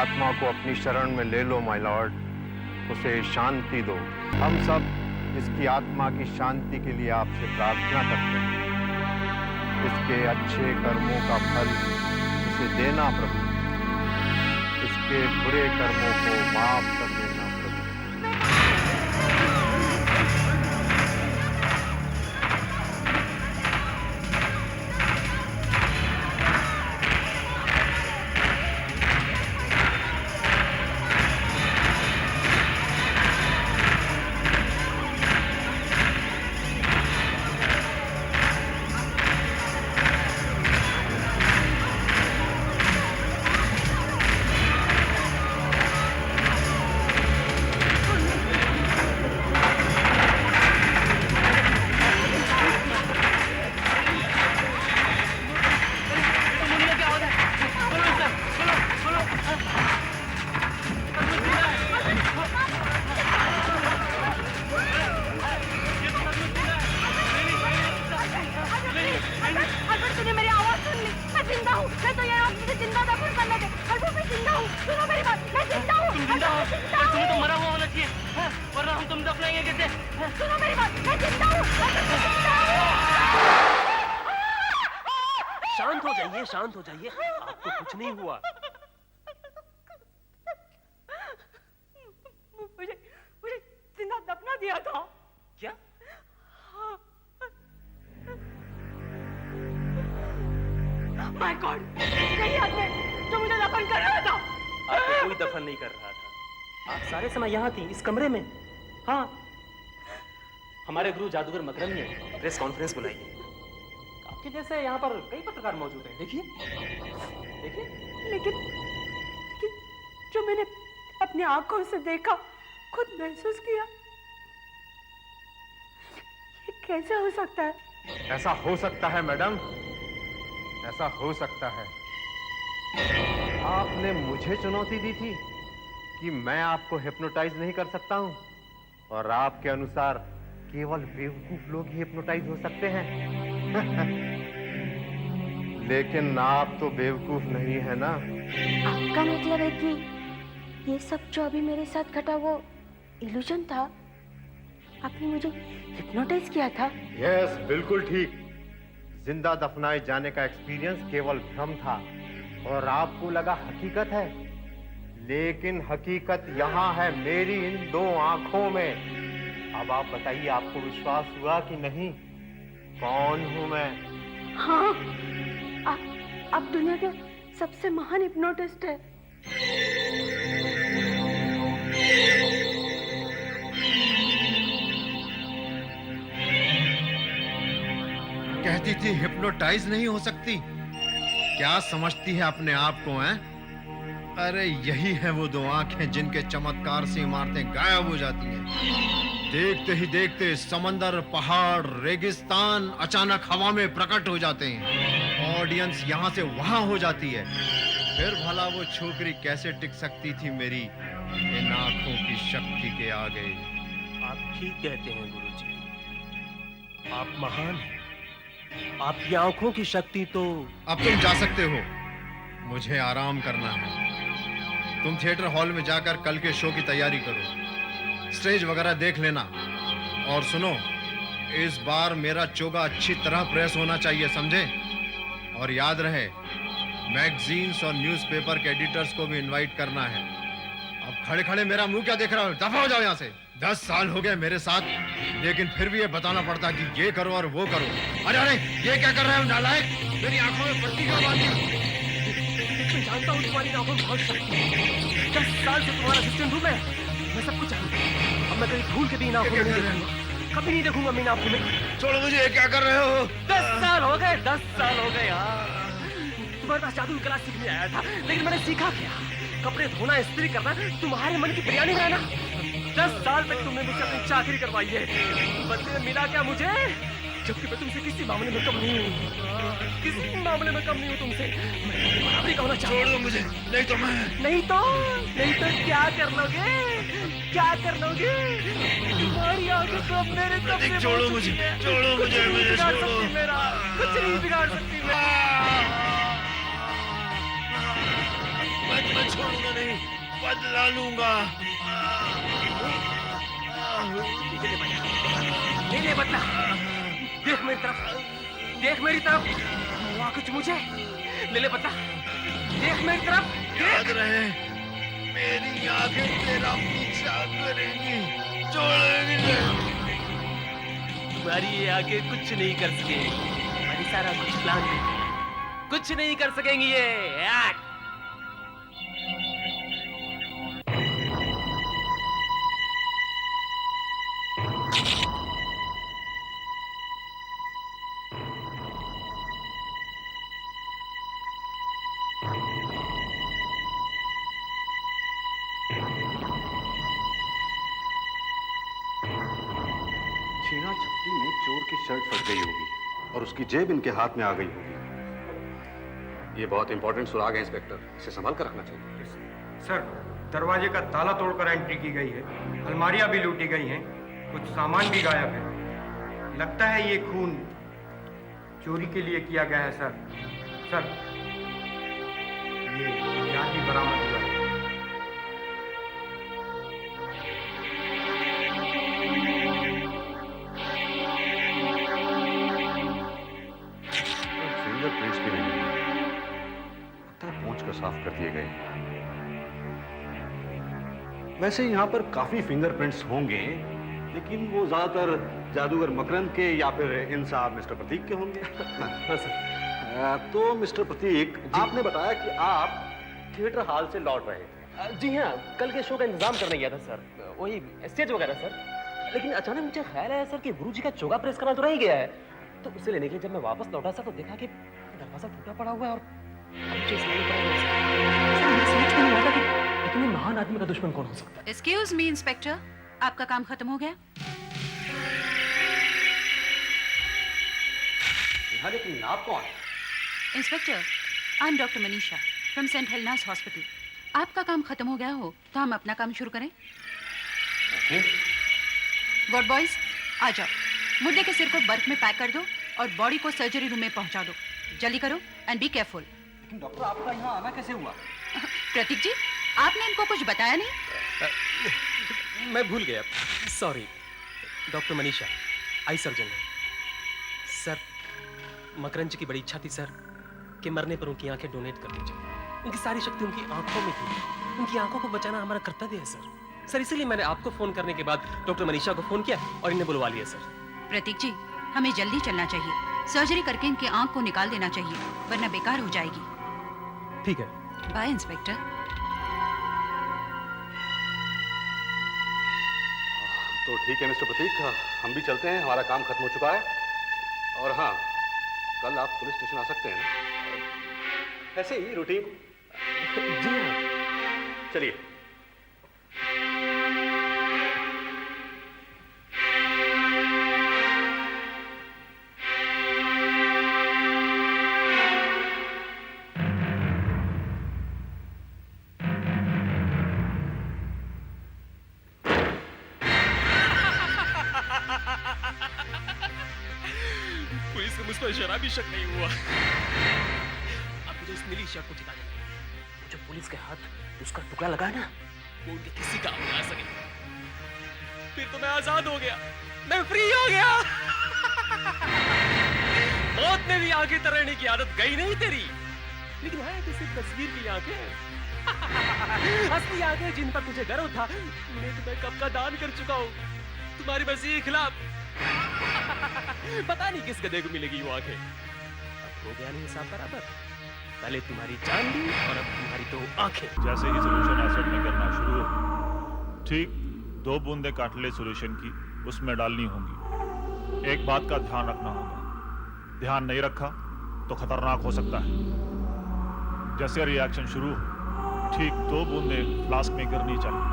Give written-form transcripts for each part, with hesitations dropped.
आत्मा को अपनी शरण में ले लो माय लॉर्ड, उसे शांति दो। हम सब इसकी आत्मा की शांति के लिए आपसे प्रार्थना करते हैं। इसके अच्छे कर्मों का फल इसे देना प्रभु, इसके बुरे कर्मों को माफ कर देना प्रभु। शांत हो जाइए, आपको कुछ नहीं हुआ। मुझे जिंदा दफना दिया था। क्या? माय गॉड, यही आदमी जो मुझे दफन कर रहा था। आपको कोई दफन नहीं कर रहा था, आप सारे समय यहाँ थी, इस कमरे में। हाँ, हमारे गुरु जादूगर मकरम ने प्रेस कॉन्फ्रेंस बुलाई है। आपके जैसे यहाँ पर कई पत्रकार मौजूद हैं, देखिए देखिए। लेकिन जो मैंने अपनी आंखों से देखा, खुद महसूस किया, ये कैसे हो सकता है? ऐसा हो सकता है मैडम, ऐसा हो सकता है। आपने मुझे चुनौती दी थी कि मैं आपको हिप्नोटाइज नहीं कर सकता हूं, और आपके अनुसार केवल बेवकूफ लोग ही हिप्नोटाइज हो सकते हैं। लेकिन आप तो बेवकूफ नहीं है ना? आपका मतलब है कि ये सब जो अभी मेरे साथ घटा वो इल्यूजन था? आपने मुझे हिप्नोटाइज किया था? यस, बिल्कुल ठीक। जिंदा दफनाए जाने का एक्सपीरियंस केवल भ्रम था और आपको लगा हकीकत है, लेकिन हकीकत यहाँ है मेरी इन दो आंखों में। अब आप बताइए, आपको विश्वास हुआ कि नहीं? कौन हूं मैं? हाँ, आप दुनिया के सबसे महान हिप्नोटिस्ट है। कहती थी हिप्नोटाइज नहीं हो सकती। क्या समझती है अपने आप को, हैं? अरे यही है वो दो आंखें जिनके चमत्कार से इमारतें गायब हो जाती हैं। देखते ही देखते समंदर, पहाड़, रेगिस्तान अचानक हवा में प्रकट हो जाते हैं। ऑडियंस यहाँ से वहां हो जाती है। फिर भला वो छोकरी कैसे टिक सकती थी मेरी इन आंखों की शक्ति के आगे? आप ठीक कहते हैं गुरुजी, आप महान हैं। आपकी आंखों की शक्ति तो... अब तुम जा सकते हो, मुझे आराम करना है। तुम थिएटर हॉल में जाकर कल के शो की तैयारी करो, स्टेज वगैरह देख लेना। और सुनो, इस बार मेरा चोगा अच्छी तरह प्रेस होना चाहिए, समझे? और याद रहे, मैगजीन्स और न्यूज़पेपर के एडिटर्स को भी इनवाइट करना है। अब खड़े खड़े मेरा मुंह क्या देख रहा हो? दफा हो जाओ यहाँ से। 10 साल हो गए मेरे साथ, लेकिन फिर भी ये बताना पड़ता कि ये करो और वो करो। अरे अरे, ये क्या कर रहे हो नालायक? मेरी आंखों में पट्टी क्यों बांधी? मैं जानता हूँ तुम्हारी आंखों में बहुत शक्ति है। 10 साल से तुम्हारा असिस्टेंट हूँ मैं सब कुछ जानता हूँ। अब मैं कहीं भूल के भी इन आंखों में नहीं देखूंगा, कभी नहीं देखूंगा मैं इन आंखों में। छोड़ो मुझे, ये क्या कर रहे हो? 10 साल हो गए, 10 साल हो गए यार। तुम्हारे पास जादू की कला सीखने आया था, लेकिन मैंने सीखा क्या? कपड़े धोना, इस्त्री करना, तुम्हारे मन की बिरयानी बनाना। 10 साल तक तुमने मुझसे अपनी चाकरी करवाई है, बदले में मिला क्या मुझे? जबकि मैं तुमसे किसी मामले में कम नहीं हूँ, किसी मामले में कम नहीं हूँ तुमसे। मैं बराबरी का होना चाहता हूँ। छोड़ दो मुझे, नहीं तो मैं... नहीं तो क्या कर लोगे? क्या कर लोगे? तुम्हारी आंखें तो मेरे कब्जे में। छोड़ो मुझे, छोड़ो मुझे, मुझे छोड़ो। मेरा कुछ नहीं बिगाड़ सकती मैं। मैं छोड़ूंगा नहीं, बदला लूंगा। ले ले बदला। देख मेरी तरफ, देख मेरी तरफ। हुआ कुछ मुझे, ले ले बदला। देख मेरी तरफ, याद रहे, मेरी आंखें तेरा पीछा करेंगी, छोड़ेंगी नहीं। तुम्हारी ये आगे कुछ नहीं कर सकेंगी, हमारी सारा कुछ प्लान है, कुछ नहीं कर सकेंगी ये। छीना झपटी में चोर की शर्ट फट गई होगी और उसकी जेब इनके हाथ में आ गई होगी। ये बहुत इंपॉर्टेंट सुराग है इंस्पेक्टर, इसे संभाल कर रखना चाहिए। सर, दरवाजे का ताला तोड़कर एंट्री की गई है, अलमारियां भी लूटी गई हैं, कुछ सामान भी गायब है। लगता है ये खून चोरी के लिए किया गया है सर। सर, ये हथियार भी बरामद हुआ है। फिंगरप्रिंट्स भी नहीं है, लगता है पोंछ कर साफ कर दिए गए। वैसे यहाँ पर काफी फिंगरप्रिंट्स होंगे, लेकिन वो ज्यादातर जादूगर मकरंद के या फिर इन साहब मिस्टर प्रतीक के होंगे। हाँ सर। तो मिस्टर प्रतीक, आपने बताया कि आप थिएटर हॉल से लौट रहे थे। जी हाँ, कल के शो का इंतजाम करने गया था सर, वही स्टेज वगैरह सर। लेकिन अचानक मुझे ख्याल आया सर कि गुरुजी का चोगा प्रेस करना तो रह गया है, तो उसे लेने के लिए जब मैं वापस लौटा सर तो देखा कि दरवाजा टूटा पड़ा हुआ है और मुझे इसलिए नहीं पड़ा सर, मुझे समझ में नहीं आता कि इतने महान आदमी का दुश्मन कौन हो सकता है। एक्सक्यूज मी इंस्पेक्टर, आपका काम खत्म हो गया? हाँ, लेकिन आप कौन? Inspector, I am doctor Manisha from Saint Helena's hospital. आपका काम खत्म हो गया हो तो हम अपना काम शुरू करें। वार्ड बॉयज, आ जाओ। मुर्दे के सिर को बर्फ में पैक कर दो और बॉडी को सर्जरी रूम में पहुंचा दो। जल्दी करो एंड बी केयरफुल। लेकिन डॉक्टर, आपका यहाँ आना कैसे हुआ? प्रतीक जी, आपने इनको कुछ बताया नहीं? मैं भूल गया, sorry. Doctor Manisha, eye surgeon है सर। मकरंद जी की बड़ी इच्छा थी सर कि मरने पर उनकी आंखें डोनेट कर दी जाए। उनकी सारी शक्ति उनकी आंखों में थी, उनकी आंखों को बचाना हमारा कर्तव्य है सर। सर, इसीलिए मैंने आपको फोन करने के बाद डॉक्टर मनीषा को फोन किया और इन्हें बुलवा लिया सर। प्रतीक जी, हमें जल्दी चलना चाहिए। सर्जरी करके इनकी आंख को निकाल देना चाहिए, वरना बेकार हो जाएगी। ठीक है, बाय इंस्पेक्टर। तो ठीक है मिस्टर प्रतीक, हम भी चलते हैं, हमारा काम खत्म हो चुका है। और हाँ, कल आप पुलिस स्टेशन आ सकते हैं ना? ऐसे ही रूटीन। जी हाँ। चलिए। पुलिस को मुझ पर जरा भी शक नहीं हुआ। अब मुझे इस मिली शक को जिताना है। जो पुलिस के हाथ उसका टुकड़ा लगा ना, वो उनके किसी काम नहीं आ सके। फिर तो मैं आजाद हो गया, मैं फ्री हो गया। मौत में भी आंखें तराने की आदत गई नहीं तेरी, लेकिन है कि सिर्फ तस्वीर की आंखें। असली आंखें जिन पर तुझे गर्व था, उन्हें तो मैं कब का दान कर चुका हूँ तुम्हारी मसीह के खिलाफ। पता नहीं किस गधे को मिलेगी वो आंखें। अब हो गया नहीं हिसाब बराबर। पहले तुम्हारी जान ली और अब तुम्हारी दो आंखें। जैसे ही सोल्यूशन एसिड में करना शुरू हो, ठीक 2 बूंदे काटले सोल्यूशन की उसमें डालनी होंगी। एक बात का ध्यान रखना होगा, ध्यान नहीं रखा तो खतरनाक हो सकता है। जैसे रिएक्शन शुरू हो, ठीक 2 बूंदे फ्लास्क में गिरनी चाहिए।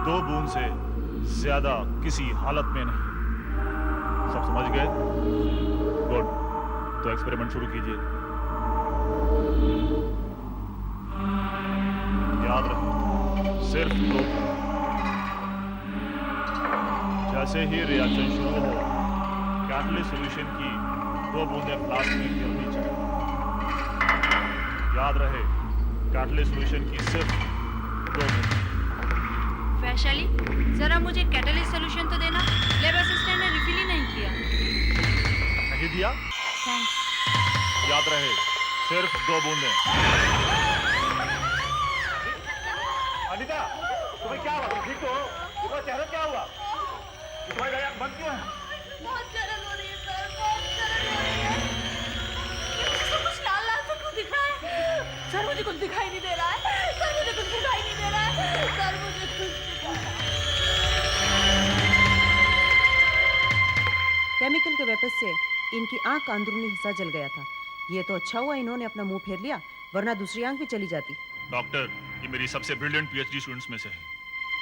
2 बूंद से ज्यादा किसी हालत में नहीं। सब समझ गए? गुड, तो एक्सपेरिमेंट शुरू कीजिए। याद रखो, सिर्फ 2। जैसे ही रिएक्शन शुरू हो, कैटलिस्ट सॉल्यूशन की 2 बूंदें फ्लास्क में गिरनी चाहिए। याद रहे, कार्टलेज सॉल्यूशन की सिर्फ 2 बूंद। वैशाली, जरा मुझे कैटलिस्ट सॉल्यूशन तो देना। लैब असिस्टेंट ने रिफिल ही नहीं किया। नहीं दिया? थैंक्स। याद रहे, सिर्फ 2 बूंदें। अनीता, तुम्हें क्या हुआ? ठीक तो हो? तुम्हारा चेहरा क्या हुआ? तुम्हारी आंख बंद क्यों है? बहुत जलन हो रही है सर, बहुत जलन हो रही है। ये मुझे सब कुछ लाल लाल सा क्यों दिख रहा है? सर मुझे कुछ दिखाई नहीं दे रहा है। सर मुझे कुछ दिखाई नहीं दे रहा है। सर मुझे कुछ केमिकल के वेपन से इनकी आंख का अंदरूनी हिस्सा जल गया था। ये तो अच्छा हुआ इन्होंने अपना मुंह फेर लिया, वरना दूसरी आंख भी चली जाती। डॉक्टर, ये मेरी सबसे ब्रिलियंट पीएचडी स्टूडेंट्स में से है।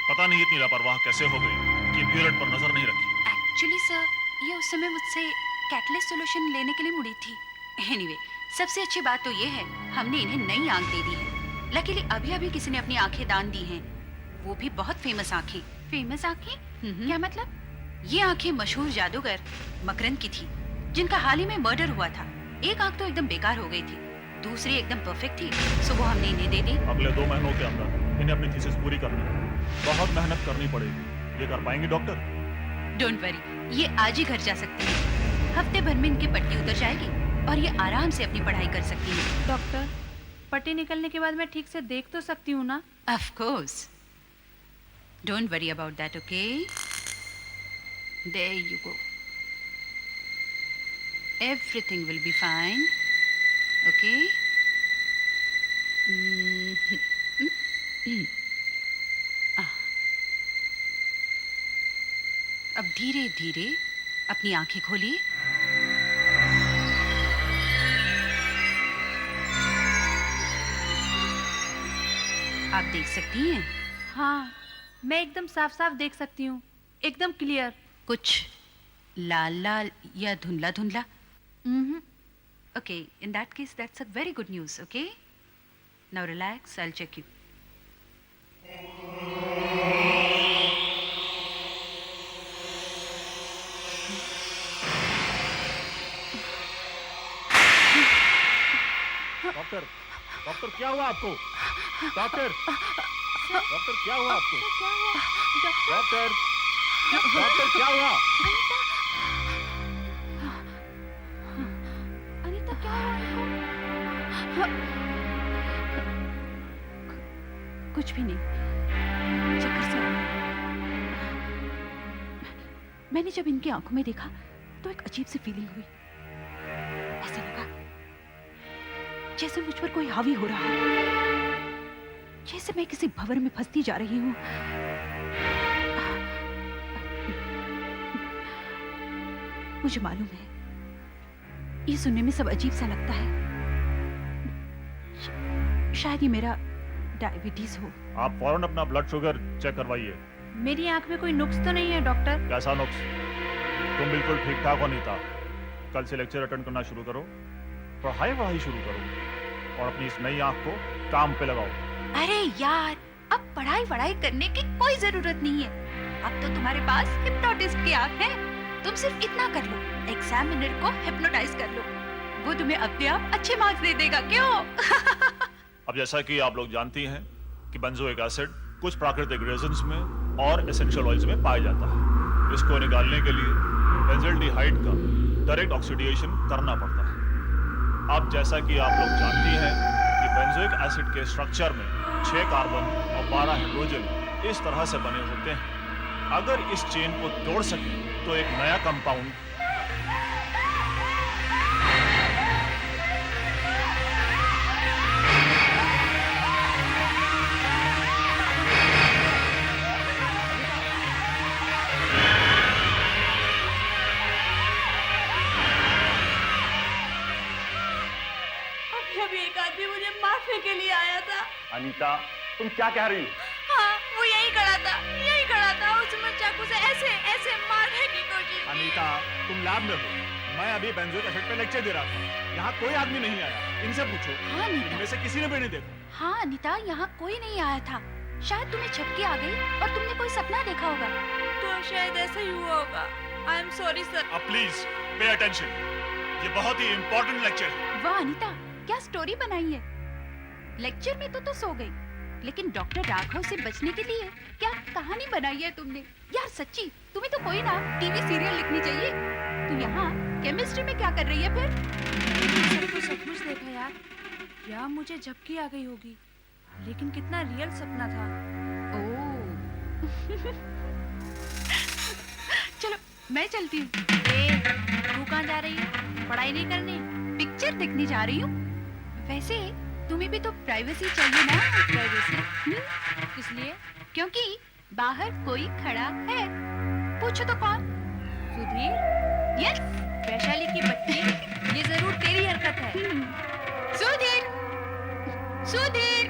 पता नहीं इतनी लापरवाह कैसे हो गई कि इम्प्योरेट पर नजर नहीं रखी। एक्चुअली सर, ये उस समय मुझसे कैटलिस्ट सॉल्यूशन लेने के लिए मुड़ी थी। एनीवे, सबसे अच्छी बात तो ये है हमने इन्हें नई आंख दे दी है। लकीली अभी अभी किसी ने अपनी आंखें दान दी हैं, वो भी बहुत फेमस आंखें। फेमस आंखें? क्या मतलब? ये आंखें मशहूर जादूगर मकरंद की थी, जिनका हाल ही में मर्डर हुआ था। एक आंख तो एकदम बेकार हो गई थी, दूसरी एकदम परफेक्ट थी, सो वो हमने इन्हें दे दी। अगले 2 महीनों के अंदर इन्हें अपनी थीसिस पूरी करनी है। बहुत मेहनत करनी पड़ेगी। ये कर पाएंगी डॉक्टर? डोंट वरी, ये आज ही घर जा सकती है। हफ्ते भर में इनकी पट्टी उतर जाएगी और ये आराम से अपनी पढ़ाई कर सकती है। डॉक्टर, पट्टी निकलने के बाद मैं ठीक से देख तो सकती हूँ ना? Of course, don't worry about that, okay? There you go, everything will be fine, okay? अब धीरे धीरे अपनी आंखें खोलिए। आप देख सकती हैं? हाँ, मैं एकदम साफ साफ देख सकती हूँ, एकदम क्लियर। कुछ लाल लाल या धुंधला धुंधला? Okay, in that case that's a very good news, okay? Now relax, I will check you. Doctor, doctor क्या हुआ आपको? डॉक्टर, डॉक्टर क्या हुआ आपको? डॉक्टर, डॉक्टर क्या हुआ? अनीता, क्या हुआ? कुछ भी नहीं, चक्कर से आया। मैंने जब इनकी आंखों में देखा तो एक अजीब सी फीलिंग हुई। ऐसा लगा जैसे मुझ पर कोई हावी हो रहा है, जैसे मैं किसी भंवर में फंसती जा रही हूँ। मुझे मालूम है, ये सुनने में सब अजीब सा लगता है। शायद ये मेरा डायबिटीज हो। आप फौरन अपना ब्लड शुगर चेक करवाइए। मेरी आंख में कोई नुक्स तो नहीं है डॉक्टर? कैसा नुक्स? तुम बिल्कुल ठीक ठाक हो अनीता। कल से लेक्चर अटेंड करना शुरू करो, पढ़ाई शुरू करो और अपनी इस नई आंख को काम पे लगाओ। अरे यार, अब पढ़ाई करने की कोई जरूरत नहीं है। अब तो तुम्हारे पास हिप्नोटिस्ट की आंख है। तुम सिर्फ इतना कर लो, एग्जामिनर को हिप्नोटाइज कर लो, वो तुम्हें अपने आप अच्छे मार्क्स दे देगा। क्यों? अब जैसा कि आप लोग जानती हैं कि बेंजोइक एसिड कुछ प्राकृतिक रेजिन्स में और एसेंशियल ऑयल्स में पाया जाता है। इसको निकालने के लिए बेंजल्डिहाइड का डायरेक्ट ऑक्सीडेशन करना पड़ता है। अब जैसा कि आप लोग जानती हैं कि बेंजोइक एसिड के स्ट्रक्चर में 6 कार्बन और 12 हाइड्रोजन इस तरह से बने होते हैं। अगर इस चेन को तोड़ सके तो एक नया कंपाउंड अभी एक आदमी मुझे मारने के लिए आया था। अनीता, तुम क्या कह रही हो? हाँ, वो यही खड़ा था, उसने चाकू से ऐसे ऐसे मारने की कोशिश की। अनीता, तुम लैब में हो, मैं अभी बेंजोइक एसिड पे लेक्चर दे रहा था। यहाँ कोई आदमी नहीं आया, इनसे पूछो। हाँ अनीता, इनमें से किसी ने भी नहीं देखा। हाँ अनीता, यहाँ कोई नहीं आया था। शायद तुम्हें झपकी आ गई और तुमने कोई सपना देखा होगा। तो शायद ऐसा ही हुआ होगा। I am sorry sir. अब प्लीज पे अटेंशन, ये बहुत ही इंपॉर्टेंट लेक्चर है। वाह अनीता, क्या स्टोरी बनाई है। लेक्चर में तो सो गई, लेकिन डॉक्टर राघव से बचने के लिए क्या कहानी बनाई है तुमने। यार सच्ची, तुम्हें तो कोई ना टीवी सीरियल लिखनी चाहिए। तू यहाँ केमिस्ट्री में क्या कर रही है फिर? सर को सचमुच देखा यार, या मुझे झपकी आ गई होगी, लेकिन कितना रियल सपना था। ओह। चलो मैं चलती हूँ। तू कहाँ जा रही है? पढ़ाई नहीं करनी? पिक्चर देखने जा रही हूँ। वैसे तुम्हें भी तो प्राइवेसी चाहिए ना। प्राइवेसी किस लिए? क्योंकि बाहर कोई खड़ा है। पूछो तो कौन? सुधीर? यस। वैशाली की बच्ची, ये जरूर तेरी हरकत है। सुधीर, सुधीर।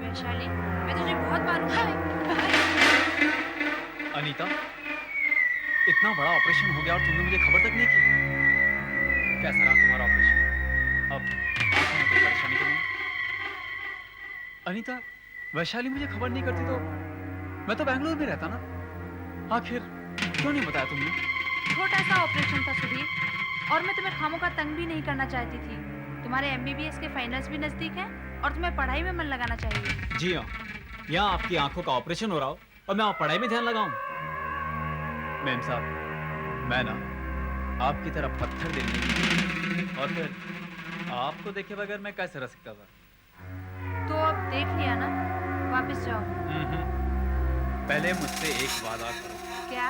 वैशाली, मैं तुझे बहुत मारूंगा। अनीता, इतना बड़ा ऑपरेशन हो गया और तुमने मुझे खबर तक नहीं की। कैसा रहा तुम्हारा ऑपरेशन? अब आंखों में कोई परेशानी तो नहीं? अनीता, वैशाली मुझे खबर नहीं करती तो मैं तो बेंगलुरु में रहता ना। आखिर क्यों नहीं बताया तुमने? छोटा सा ऑपरेशन था सुधीर, और मैं तुम्हें खामों का तंग भी नहीं करना चाहती थी। तुम्हारे एमबीबीएस के फाइनल्स भी नजदीक हैं और तुम्हें पढ़ाई में मन लगाना चाहिए। जी हाँ, यहाँ आपकी आंखों का ऑपरेशन हो रहा हो और मैं पढ़ाई में ध्यान लगाऊं। मैम साहब, मैं ना आपकी तरह पत्थर देखने और फिर आपको देखे बगैर मैं कैसे रह सकता था? तो अब देख लिया ना, वापस जाओ। पहले मुझसे एक वादा करो। क्या?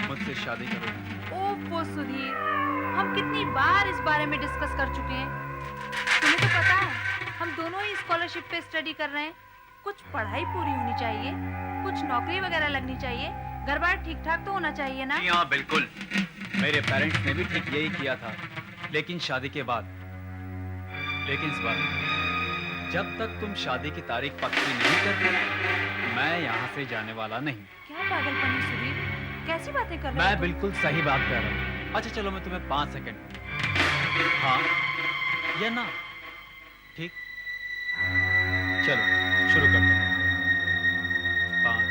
मुझसे शादी करो। ओफो सुधीर, हम कितनी बार इस बारे में डिस्कस कर चुके हैं। तुम्हें तो पता है, हम दोनों ही स्कॉलरशिप पे स्टडी कर रहे हैं। कुछ पढ़ाई पूरी होनी चाहिए, कुछ नौकरी वगैरह लगनी चाहिए, घर बार ठीक ठाक तो होना चाहिए ना। हाँ बिल्कुल, मेरे पेरेंट्स ने भी ठीक यही किया था, लेकिन शादी के बाद। लेकिन इस बार जब तक तुम शादी की तारीख पक्की नहीं करते, मैं यहाँ से जाने वाला नहीं। क्या पागलपन है सुधीर, कैसी बातें कर रहे हो? मैं बिल्कुल सही बात कर रहा हूँ। अच्छा चलो, मैं तुम्हें 5 सेकंड, हाँ या ना, ठीक? चलो शुरू करते हैं। 5,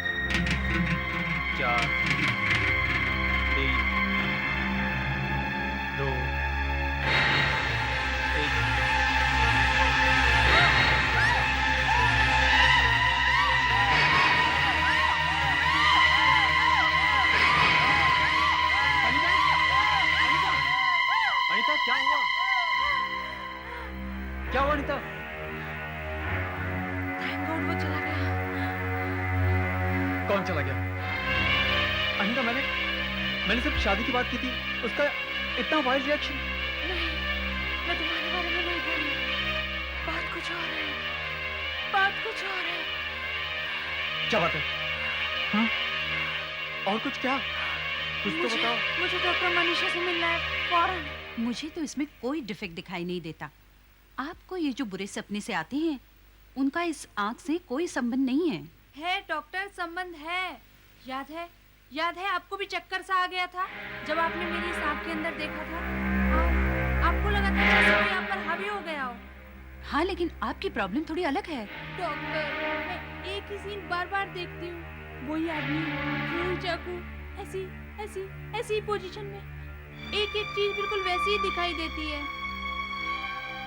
4, 3, 2, 1। अनीता, क्या हुआ? क्या हुआ अनीता? थैंक गॉड वो चला गया। कौन चला गया? अनीता, मैंने सिर्फ शादी की बात की थी, उसका इतना वाइल्ड रिएक्शन। नहीं, मैं तुम्हारे बारे में नहीं बोल रही। बात कुछ और है, बात कुछ और है। क्या बात है? हाँ? और कुछ क्या? कुछ तो बताओ। मुझे डॉक्टर मनीषा से मिलना है फौरन। मुझे तो इसमें कोई डिफेक्ट दिखाई नहीं देता। आपको ये जो बुरे सपने से आते हैं, उनका इस आंख से कोई संबंध नहीं है। है डॉक्टर, संबंध है। याद है आपको भी चक्कर सा आ गया था जब आपने मेरी इस आंख के अंदर देखा था। आपको लगा था जैसे कोई आप पर हावी हो गया हो। हाँ, लेकिन आपकी प्रॉब्लम थोड़ी अलग है। डॉक्टर, मैं एक ही सीन बार बार देखती हूँ। वही आदमी, वही चाकू, ऐसी पोजीशन में। एक चीज बिल्कुल वैसी ही दिखाई देती है।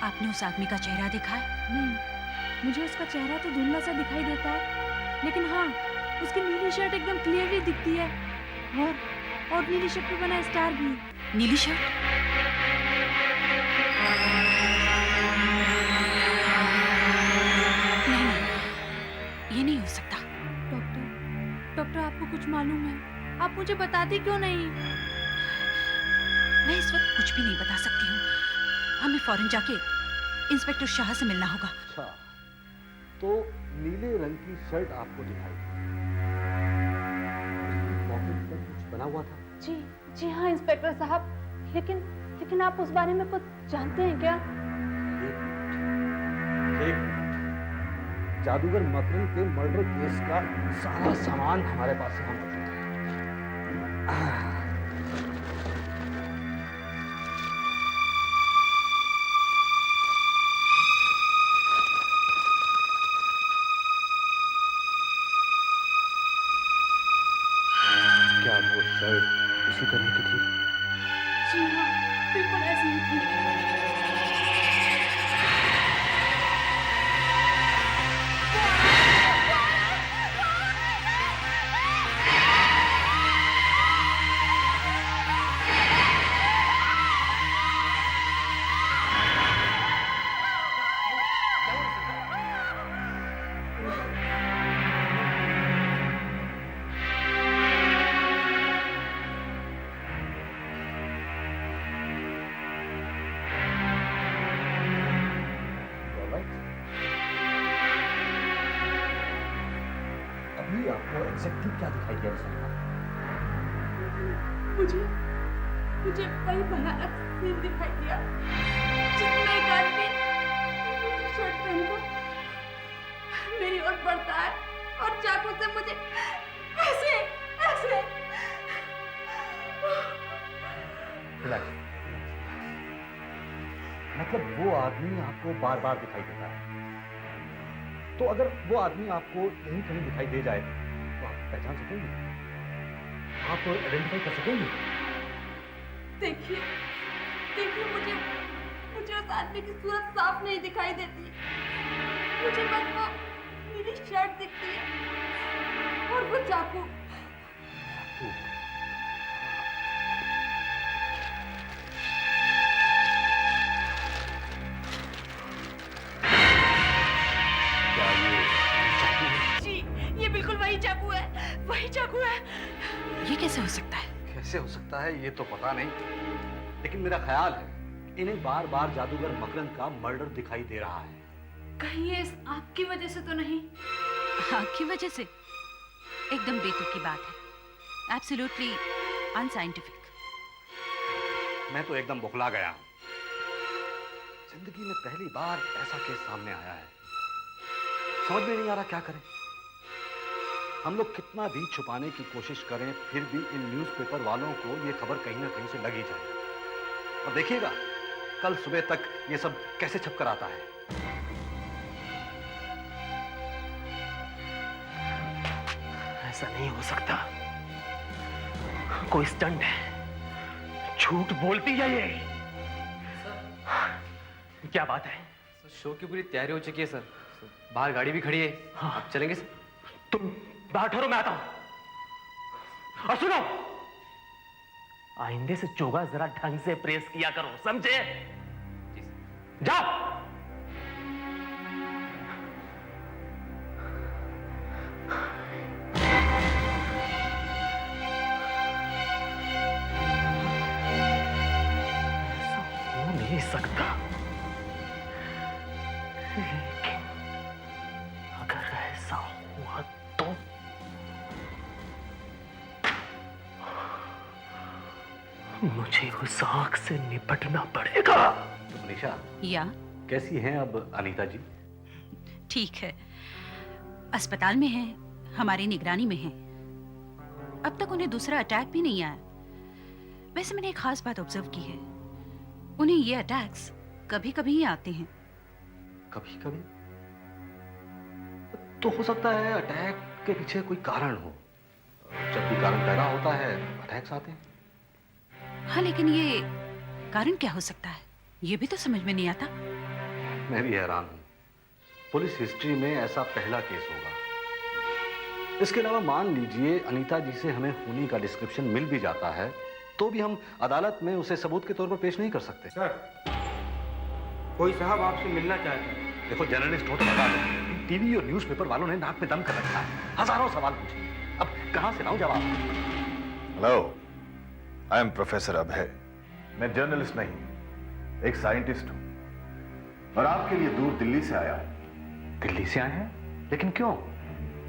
आपने उस आदमी का चेहरा देखा है? नहीं, मुझे उसका चेहरा तो धुंधला सा दिखाई देता है, लेकिन हाँ, उसकी नीली शर्ट एकदम क्लियरली दिखती है, और नीली शर्ट पे बना स्टार भी। नीली शर्ट? नहीं, ये नहीं हो सकता। डॉक्टर, आपको कुछ मालूम है? आप मुझे बताती क्यों नहीं? मैं इस वक्त कुछ भी नहीं बता सकती हूँ। हमें फौरन जाके इंस्पेक्टर शाह से मिलना होगा। अच्छा, तो नीले रंग की शर्ट आपको दिखाई पॉकेट पर कुछ बना हुआ था? जी हाँ इंस्पेक्टर साहब, लेकिन आप उस बारे में कुछ जानते हैं क्या? एक जादूगर मकरन के मर्डर केस का सारा सामान हमारे पास है। हम क्या वो शर्ट उसी तरह की थी? जी हाँ, बिल्कुल ऐसी ही थी। एग्जैक्टली क्या दिखाई दिया रिसल्ट? मुझे वही भयानक सीन दिखाई दिया जिसमें एक आदमी मेरी शर्ट पहनकर मेरी ओर बढ़ता है और चाकू से मुझे ऐसे ऐसे। रिलैक्स। मतलब वो आदमी आपको बार बार दिखाई देता है, तो अगर वो आदमी आपको यहीं कहीं दिखाई दे जाए तो आप पहचान सकेंगे, आप आइडेंटिफाई कर सकेंगे? देखिए मुझे उस आदमी की सूरत साफ नहीं दिखाई देती, मुझे बस वो मेरी शर्ट दिखती है और वो चाकू। जी, ये बिल्कुल वही चाकू है। ये कैसे हो सकता है? कैसे हो सकता है ये तो पता नहीं, लेकिन मेरा ख्याल है इन्हें बार बार जादूगर मकरंद का मर्डर दिखाई दे रहा है। कहीं ये इस आग की वजह से तो नहीं? आग की वजह से? एकदम बेतुकी बात है, एब्सोल्युटली अनसाइंटिफिक। मैं तो एकदम बौखला गया हूं। जिंदगी में पहली बार ऐसा केस सामने आया है, समझ में नहीं आ रहा क्या करें। हम लोग कितना भी छुपाने की कोशिश करें, फिर भी इन न्यूज़पेपर वालों को ये खबर कहीं ना कहीं से लग ही जाए। और देखिएगा कल सुबह तक ये सब कैसे छप कर आता है। ऐसा नहीं हो सकता, कोई स्टंट है, झूठ बोलती है ये। क्या बात है? शो की पूरी तैयारी हो चुकी है सर, बाहर गाड़ी भी खड़ी है। हाँ। आप चलेंगे सर? तुम बाहर ठहरो, मैं आता हूं। और सुनो, आइंदे से चोगा जरा ढंग से प्रेस किया करो, समझे? जाओ। ऐसा हो नहीं सकता, लेकिन अगर ऐसा हुआ तो मुझे उस आग से निपटना पड़ेगा। तो मनीषा, या कैसी हैं अब अनीता जी? ठीक है, अस्पताल में है, हमारी निगरानी में है। अब तक उन्हें दूसरा अटैक भी नहीं आया। वैसे मैंने एक खास बात ऑब्जर्व की है, उन्हें ये अटैक्स कभी कभी ही आते हैं। कभी कभी? तो हो सकता है अटैक के पीछे कोई कारण हो। जब भी कारण पैदा होता है अटैक्स आते हैं। हाँ, लेकिन ये कारण क्या हो सकता है, ये भी तो समझ में नहीं आता। मैं भी हैरान हूं। पुलिस हिस्ट्री में ऐसा पहला केस होगा। इसके अलावा मान लीजिए अनीता जी से हमें खूनी का डिस्क्रिप्शन मिल भी जाता है, तो भी हम अदालत में उसे सबूत के तौर पर पेश नहीं कर सकते। सर, कोई साहब आपसे मिलना चाहते हैं। देखो, जर्नलिस्ट हो तो बता दो। टीवी और न्यूज़पेपर वालों ने नाक में दम कर रखा है, हजारों सवाल पूछे, अब कहां से लाऊं जवाब? हेलो, आई एम प्रोफेसर अभय। मैं जर्नलिस्ट नहीं, एक साइंटिस्ट हूं, और आपके लिए दूर दिल्ली से आया हूं। दिल्ली से आए हैं? लेकिन क्यों?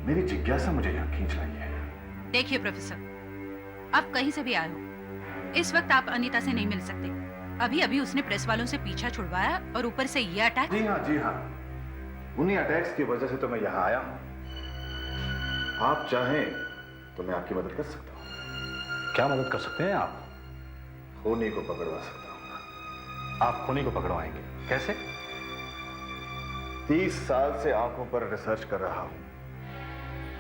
मेरी जिज्ञासा मुझे यहां खींच रही है। देखिए प्रोफेसर, आप कहीं से भी आए हो, इस वक्त आप अनीता से नहीं मिल सकते। अभी अभी उसने प्रेस वालों से पीछा छुड़वाया और ऊपर से ये अटैक। जी हाँ, उन्हीं अटैक्स की वजह से तो मैं यहाँ आया हूँ। आप चाहें तो मैं आपकी मदद कर सकता हूँ। क्या मदद कर सकते हैं आप? खूनी को पकड़वा सकता हूँ। आप खूनी को पकड़वाएंगे? कैसे? 30 साल से आंखों पर रिसर्च कर रहा हूँ।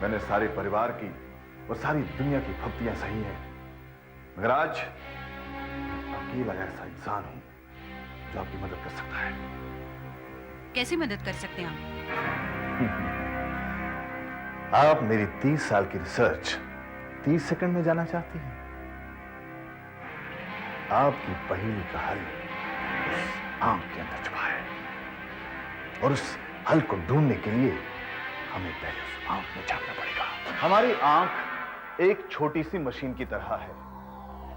मैंने सारे परिवार की और सारी दुनिया की फप्तियां सही हैं, मगर आज अकेला ऐसा इंसान हूं जो आपकी मदद कर सकता है। कैसे मदद कर सकते हैं आप मेरी 30 साल की रिसर्च 30 सेकंड में जाना चाहती हैं? आपकी पहेली का हल उस आंख के अंदर छुपा है, और उस हल को ढूंढने के लिए हमें पहले उस आंख में झांकना पड़ेगा। हमारी आंख एक छोटी सी मशीन की तरह है,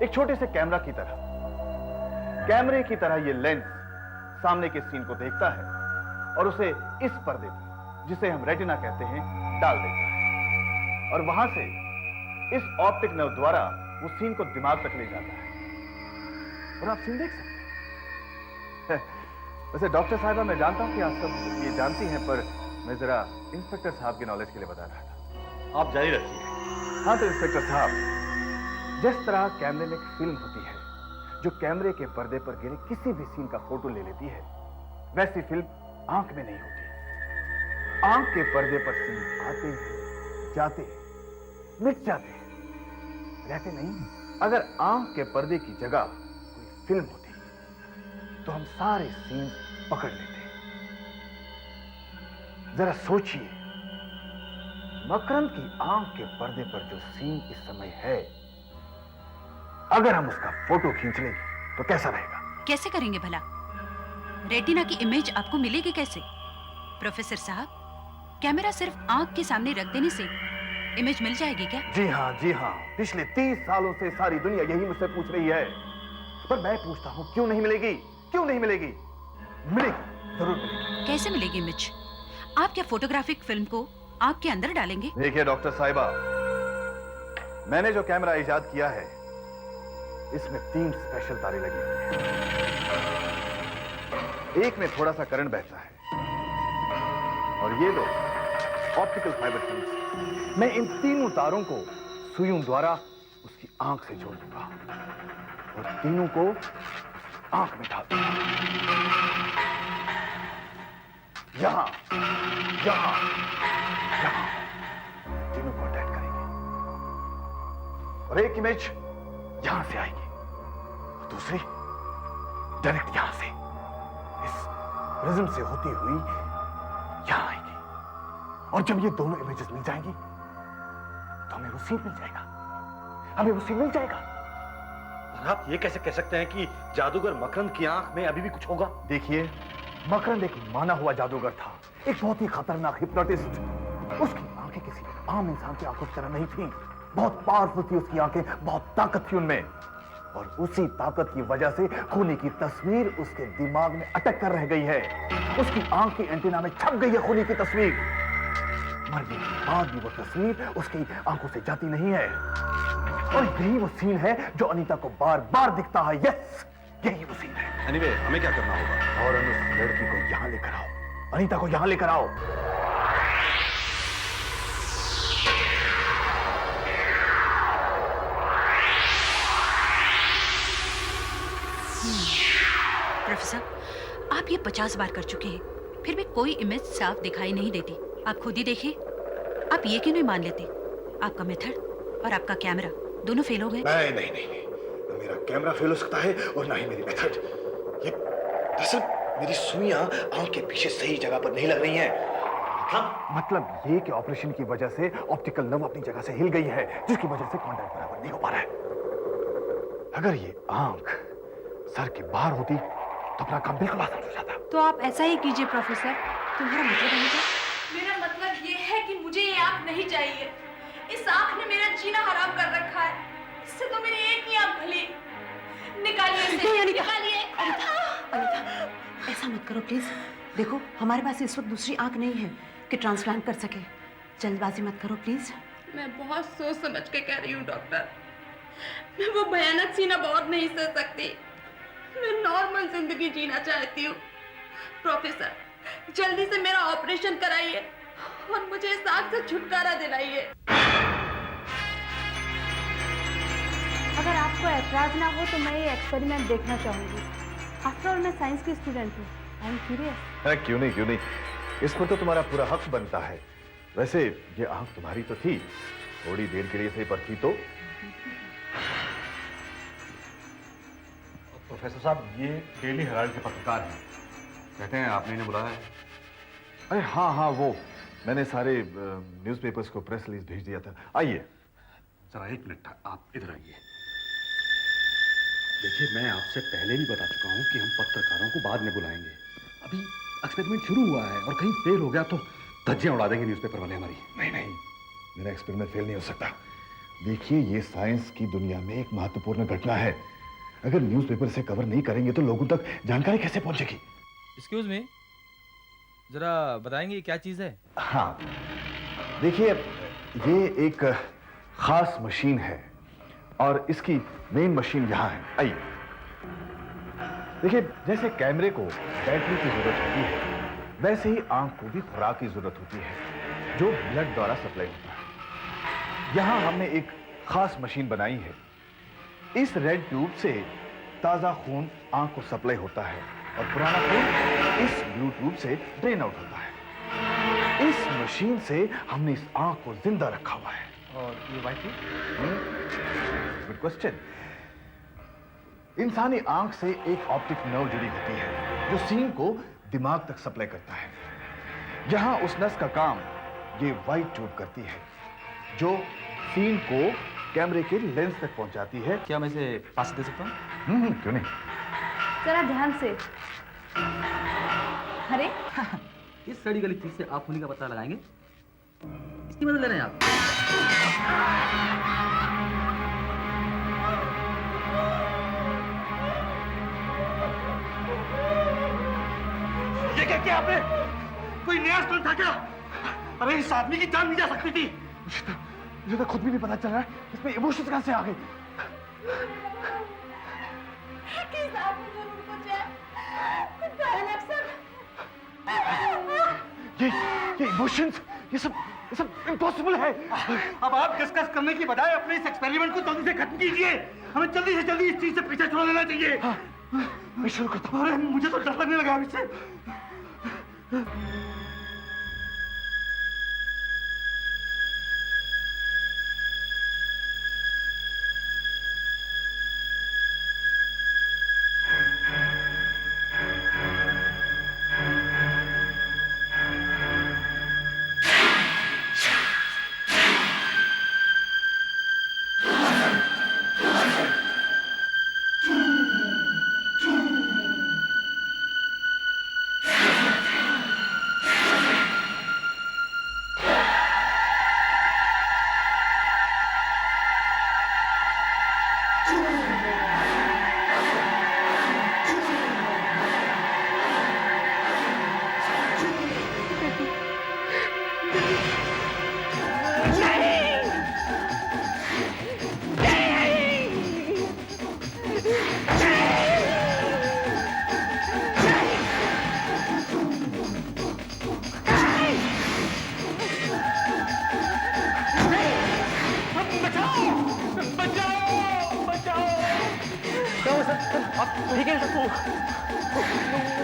एक छोटे से कैमरा की तरह। कैमरे की तरह ये लेंस सामने के सीन को देखता है और उसे इस पर्दे पर, जिसे हम रेटिना कहते हैं, डाल देता है। और वहां से इस ऑप्टिक नर्व द्वारा वो सीन को दिमाग तक ले जाता है और आप सीन देख सकते हैं। वैसे डॉक्टर साहिबा, मैं जानता हूं कि आप सब ये जानती हैं, पर मैं जरा इंस्पेक्टर साहब के नॉलेज के लिए बता रहा था। आप जारी रखिए। हाँ तो इंस्पेक्टर साहब, जिस तरह कैमरे में एक फिल्म होती है जो कैमरे के पर्दे पर गिरे किसी भी सीन का फोटो ले लेती है, वैसी फिल्म आंख में नहीं होती। आंख के पर्दे पर सीन आते जाते मिट जाते रहते नहीं। अगर आंख के पर्दे की जगह कोई फिल्म होती तो हम सारे सीन पकड़ लेते। जरा सोचिए, मकरंद की आंख के पर्दे पर जो सीन इस समय है, अगर हम उसका फोटो खींच लें तो कैसा रहेगा? कैसे करेंगे भला? रेटिना की इमेज आपको मिलेगी कैसे? प्रोफेसर साहब, कैमरा सिर्फ आंख के सामने रख देने से इमेज मिल जाएगी क्या? जी हाँ, जी हाँ। पिछले 30 सालों से सारी दुनिया यही मुझसे पूछ रही है, पर मैं पूछता हूँ क्यों नहीं मिलेगी? क्यों नहीं मिलेगी? मिलेगी, जरूर मिलेगी। कैसे मिलेगी इमेज? आप क्या फोटोग्राफिक फिल्म को आंख के अंदर डालेंगे? देखिए डॉक्टर साहिबा, मैंने जो कैमरा इजाद किया है इसमें 3 स्पेशल तारे लगी हुई हैं। एक में थोड़ा सा करंट बहता है और ये दो ऑप्टिकल फाइबर ट्यूब्स। मैं इन तीनों तारों को सुइयों द्वारा उसकी आंख से जोड़ दूंगा और तीनों को आंख में डाल दूंगा। यहां यहां यहां तीनों को अटैच करेंगे और एक इमेज यहां से आएगी और दूसरी डायरेक्ट यहां से इस प्रिज्म से होती हुई यहां आएगी। और जब ये दोनों इमेजेस मिल जाएंगी तो हमें वो सीन मिल जाएगा, हमें वो सीन मिल जाएगा। और आप ये कैसे कह सकते हैं कि जादूगर मकरंद की आंख में अभी भी कुछ होगा? देखिए, मकरंद एक माना हुआ जादूगर था, एक बहुत ही खतरनाक हिप्नोटिस्ट। उसकी आंखें किसी आम इंसान की आंखों की तरह नहीं थी, बहुत पावरफुल थी उसकी आंखें, बहुत ताकत थी उनमें। और उसी ताकत की वजह से खूनी की तस्वीर उसके दिमाग में अटक कर रह गई है। उसकी आंख की एंटीना में छप गई है खूनी की तस्वीर। मरने के बाद भी वो तस्वीर उसकी आंखों से जाती नहीं है। और यही वो सीन है जो अनीता को बार बार दिखता है। यस, यही वो सीन है। एनीवे, हमें क्या करना होगा? और उस लड़की को यहां लेकर आओ, अनीता को यहां लेकर आओ। प्रोफेसर, आप ये 50 बार कर चुके हैं, फिर भी कोई इमेज साफ दिखाई नहीं देती। आप खुद ही देखिए, आप ये क्यों नहीं मान लेते? आपका मेथड और आपका कैमरा दोनों फेल हो गए। नहीं नहीं नहीं, न मेरा कैमरा फेल हो सकता है और ना ही मेरी मेथड। ये दरअसल मेरी सुइयां आंख के पीछे सही जगह पर नहीं लग रही हैं। मतलब ये कि ऑपरेशन की वजह से ऑप्टिकल नर्व अपनी जगह से हिल गई है, जिसकी वजह से कांटेक्ट बराबर नहीं हो पा रहा है। अगर ये आंख सर के बाहर होती तो अपना काम बिल्कुल आसान हो जाता। तो आप ऐसा ही कीजिए प्रोफेसर। तुम्हारा मतलब है क्या? मेरा मतलब ये है कि मुझे ये आंख नहीं चाहिए। इस आंख ने मेरा जीना हराम कर रखा है। इससे तो मेरी एक ही आंख भली। निकालिए इसे, निकालिए। अनीता, ऐसा मत करो प्लीज। देखो, हमारे पास इस वक्त दूसरी आंख नहीं है कि ट्रांसप्लांट कर सके। जल्दबाजी मत करो प्लीज। मैं बहुत सोच समझ के कह रही हूँ डॉक्टर। मैं वो भयानक सीना बहुत नहीं सह सकती। मैं नॉर्मल जिंदगी जीना चाहती हूँ। प्रोफेसर, जल्दी से मेरा ऑपरेशन कराइए और मुझे इस आग से छुटकारा दिलाइए। अगर आपको ऐतराज ना हो तो मैं ये एक्सपेरिमेंट देखना चाहूंगी। आफ्टर ऑल मैं साइंस की स्टूडेंट हूँ। I am curious. क्यों नहीं, क्यों नहीं, इस पर तो तुम्हारा पूरा हक बनता है। वैसे ये आंख तुम्हारी तो थी, थोड़ी देर के लिए सही पर थी तो। प्रोफेसर साहब, ये डेली हेराल्ड के पत्रकार हैं, कहते हैं आपने इन्हें बुलाया है। अरे हाँ हाँ, वो मैंने सारे न्यूज़पेपर्स को प्रेस रिलीज भेज दिया था। आइए जरा एक मिनट, आप इधर आइए। देखिए, मैं आपसे पहले भी बता चुका हूं कि हम पत्रकारों को बाद में बुलाएंगे। अभी एक्सपेरिमेंट शुरू हुआ है और कहीं फेल हो गया तो धज्जियां उड़ा देंगे न्यूज़पेपर वाले हमारी। नहीं नहीं, मेरा एक्सपेरिमेंट फेल नहीं हो सकता। देखिए, ये साइंस की दुनिया में एक महत्वपूर्ण घटना है। अगर न्यूज़पेपर से कवर नहीं करेंगे तो लोगों तक जानकारी कैसे पहुंचेगी? एक्सक्यूज मी, जरा बताएंगे क्या चीज है? हाँ, देखिए, ये एक खास मशीन है और इसकी मेन मशीन यहां है। आइए देखिए, जैसे कैमरे को बैटरी की जरूरत होती है वैसे ही आंख को भी खुराक की जरूरत होती है जो ब्लड द्वारा सप्लाई होता है। यहां हमने एक खास मशीन बनाई है। इस रेड ट्यूब से ताजा खून आंख को सप्लाई होता है और पुराना खून इस ब्लू ट्यूब से ड्रेन आउट होता है। इस मशीन से हमने इस आंख को जिंदा रखा हुआ है। और ये व्हाइट गुड क्वेश्चन। इंसानी आंख से एक ऑप्टिक नर्व जुड़ी होती है जो सीन को दिमाग तक सप्लाई करता है। यहां उस नस का काम ये व्हाइट ट्यूब करती है जो सीन को कैमरे के लेंस तक पहुंचाती है। क्या मैं इसे पास दे सकता हूं? क्यों नहीं। जरा ध्यान से। अरे इस सड़ी गली चीज से आप खूनी का पता लगाएंगे? इसकी मदद ले रहे हैं आप? ये क्या किया आपने? कोई नया स्टंट था क्या? अरे इस आदमी की जान नहीं जा सकती थी। मुझे तो खुद भी नहीं पता चल रहा है इसमें इमोशंस कहां से आ गए। किस आदमी को उनको चाहिए? पहले अक्सर ये इमोशंस ये सब इम्पॉसिबल है। अब आप डिस्कस करने की बजाय अपने इस एक्सपेरिमेंट को जल्दी से खत्म कीजिए। हमें जल्दी से जल्दी इस चीज से पीछे छुड़ा लेना चाहिए। मैं शुरू करता हूं। अरे मुझे तो डर लगने लगा अब इससे।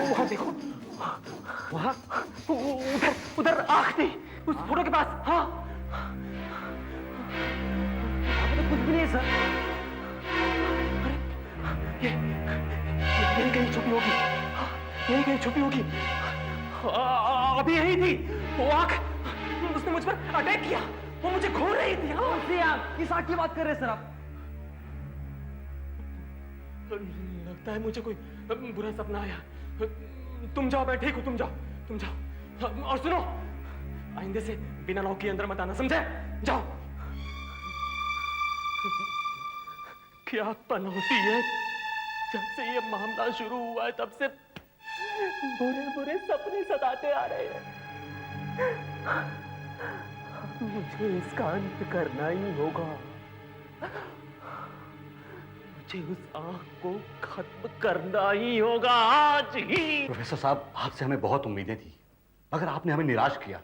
वहां देखो, वहां उधर उधर आंख थी उस फोटो के पास। हाँ तो कुछ भी नहीं सर। अरे यही कहीं छुपी होगी, यही कहीं छुपी होगी। अभी यही थी वो आंख। उसने मुझ पर अटैक किया, वो मुझे खो रही थी। हाँ किस आंख की बात कर रहे हैं सर आप? लगता है मुझे कोई बुरा सपना आया। तुम जाओ, मैं ठीक हूं, तुम जाओ, तुम जाओ। और सुनो, आइंदे से बिना लॉक के अंदर मत आना, समझे? जाओ। क्या पनौती है, जब से ये मामला शुरू हुआ है तब से बुरे बुरे सपने सताते आ रहे हैं। मुझे इसका अंत करना ही होगा। मुझे उस आंख को खत्म करना ही होगा आज ही। प्रोफेसर साहब, आपसे हमें बहुत उम्मीदें थी, मगर आपने हमें निराश किया।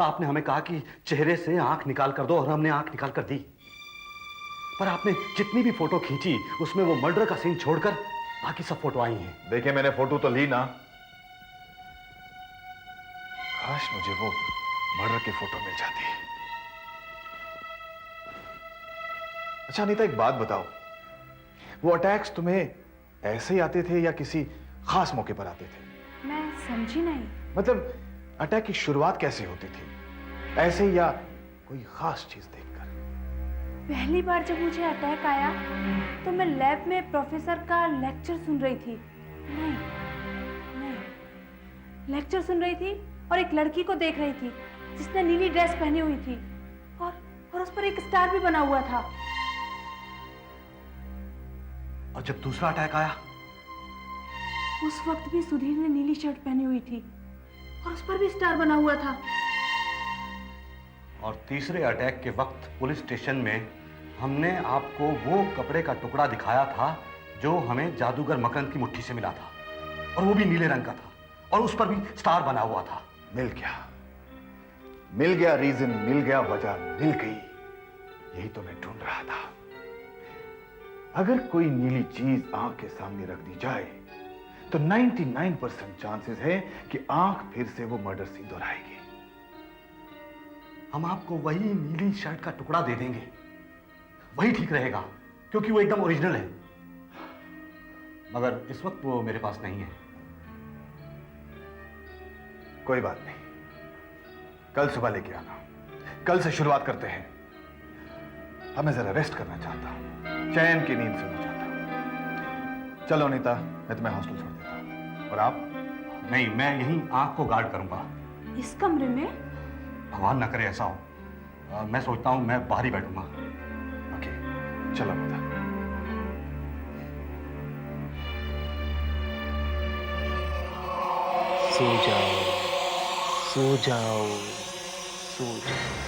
आपने हमें कहा कि चेहरे से आंख निकाल कर दो और हमने आंख निकाल कर दी। पर आपने जितनी भी फोटो खींची उसमें वो मर्डर का सीन छोड़कर बाकी सब फोटो आई हैं। देखिए, मैंने फोटो तो ली ना। काश मुझे वो मर्डर की फोटो मिल जाती। अच्छा अनीता, एक बात बताओ, वो अटैक्स तुम्हें ऐसे ही आते थे या किसी खास मौके पर आते थे? मैं समझी नहीं। मतलब अटैक की शुरुआत कैसे होती थी, ऐसे या कोई खास चीज देखकर? पहली बार जब मुझे अटैक आया तो मैं लैब में प्रोफेसर का लेक्चर सुन रही थी। नहीं, लेक्चर सुन रही थी और एक लड़की को देख रही थी जिसने नीली ड्रेस पहनी हुई थी और उस पर एक स्टार भी बना हुआ था। और जब दूसरा अटैक आया उस वक्त भी सुधीर ने नीली शर्ट पहनी हुई थी और उस पर भी स्टार बना हुआ था। और तीसरे अटैक के वक्त पुलिस स्टेशन में हमने आपको वो कपड़े का टुकड़ा दिखाया था जो हमें जादूगर मकरंद की मुट्ठी से मिला था, और वो भी नीले रंग का था और उस पर भी स्टार बना हुआ था। मिल गया रीजन, मिल गया वजह, मिल गई। यही तो मैं ढूंढ रहा था। अगर कोई नीली चीज आंख के सामने रख दी जाए तो 99% चांसेस है कि आंख फिर से वो मर्डर सीन दोहराएगी। हम आपको वही नीली शर्ट का टुकड़ा दे देंगे, वही ठीक रहेगा क्योंकि वो एकदम ओरिजिनल है, मगर इस वक्त वो मेरे पास नहीं है। कोई बात नहीं, कल सुबह लेके आना। कल से शुरुआत करते हैं। अब मैं जरा रेस्ट करना चाहता हूं, चैन की नींद सोना चाहता हूं। चलो अनीता, मैं तुम्हें हॉस्टल छोड़ देता हूं। और आप? नहीं, मैं यहीं आंख को गार्ड करूंगा। इस कमरे में? भगवान ना करे ऐसा हो। मैं सोचता हूं मैं बाहर ही बैठूंगा। ओके, चलो अनीता। सो जाओ, सो जाओ, सो जाओ,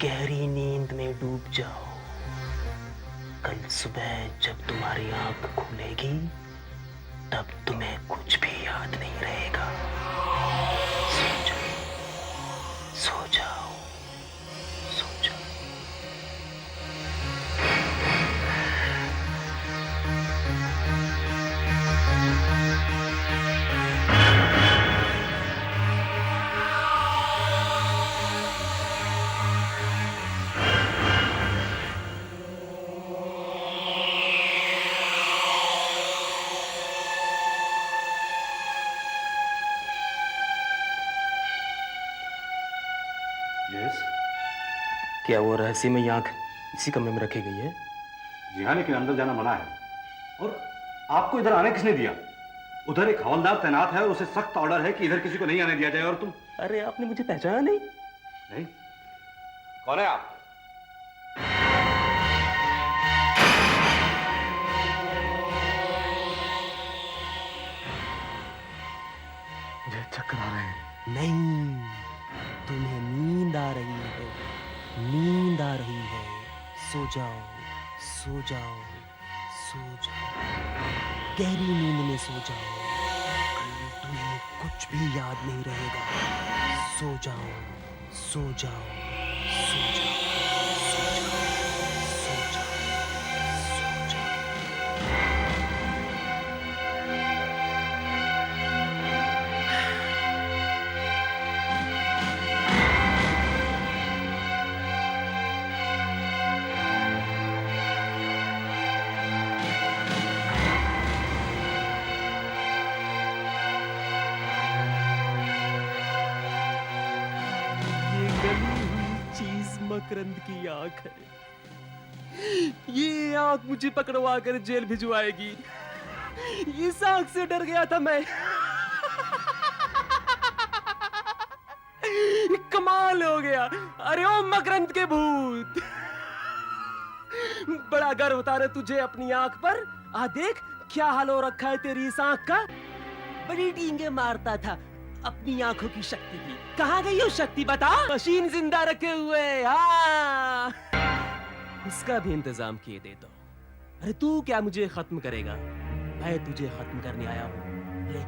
गहरी नींद में डूब जाओ। कल सुबह जब तुम्हारी आंख खुलेगी तब तुम्हें कुछ भी याद नहीं रहेगा। सो जाओ, सो जाओ, सो जाओ। क्या वो रहस्यमयी आंख इसी कमरे में रखी गई है? जी हाँ, लेकिन अंदर जाना मना है। और आपको इधर आने किसने दिया? उधर एक हवलदार तैनात है और उसे सख्त ऑर्डर है कि इधर किसी को नहीं आने दिया जाए। और तुम? अरे आपने मुझे पहचाना नहीं? नहीं? कौन है आप? मुझे चक्कर आ रहे हैं। नहीं, तुम्हें नींद आ रही है, नींद आ रही है। सो जाओ, सो जाओ, सो जाओ, गहरी नींद में सो जाओ। कल तुम्हें कुछ भी याद नहीं रहेगा। सो जाओ, सो जाओ, सो जाओ, सो जाओ, सो जाओ, सो जाओ। मकरंद की आंख है। ये आंख मुझे पकड़वा कर जेल भिजवाएगी। इस आंख से डर गया था मैं। कमाल हो गया। अरे ओ मकरंद के भूत, बड़ा गर्व होता है तुझे अपनी आंख पर। आ देख क्या हाल हो रखा है तेरी इस आंख का। बड़ी डींगे मारता था अपनी आंखों की शक्ति की। कहाँ गई वो शक्ति बता? मशीन जिंदा रखे हुए। हाँ, उसका भी इंतजाम किए दे दो। अरे तू क्या मुझे खत्म करेगा? मैं तुझे खत्म करने आया हूँ। ले,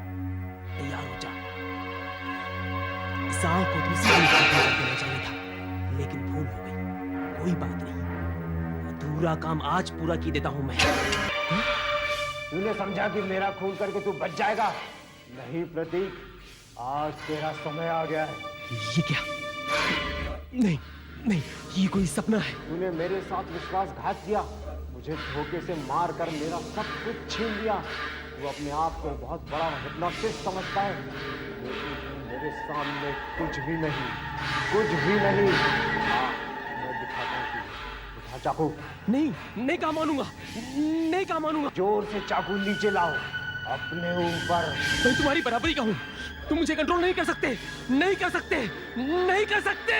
तैयार हो जा। इस आंख को दूसरी खत्म कर देना चाहिए था, लेकिन भूल हो गई। कोई बात नहीं, अधूरा काम आज पूरा की देता हूँ मैं। तूने समझा कि मेरा खून करके तू बच जाएगा? नहीं प्रतीक, आज तेरा समय आ गया है। ये क्या? नहीं नहीं, ये कोई सपना है। तूने मेरे साथ विश्वासघात किया, मुझे धोखे से मार कर मेरा सब कुछ छीन लिया। तू अपने आप को बहुत बड़ा हिप्नोटिस्ट समझता है, लेकिन मेरे सामने कुछ भी नहीं, कुछ भी नहीं। मैं दिखाता हूँ। उठा चाकू। नहीं, नहीं काम मानूंगा, नहीं काम मानूंगा। जोर से चाकू नीचे लाओ अपने ऊपर। मैं तुम्हारी बराबरी का हूँ, तुम मुझे कंट्रोल नहीं कर सकते, नहीं कर सकते, नहीं कर सकते।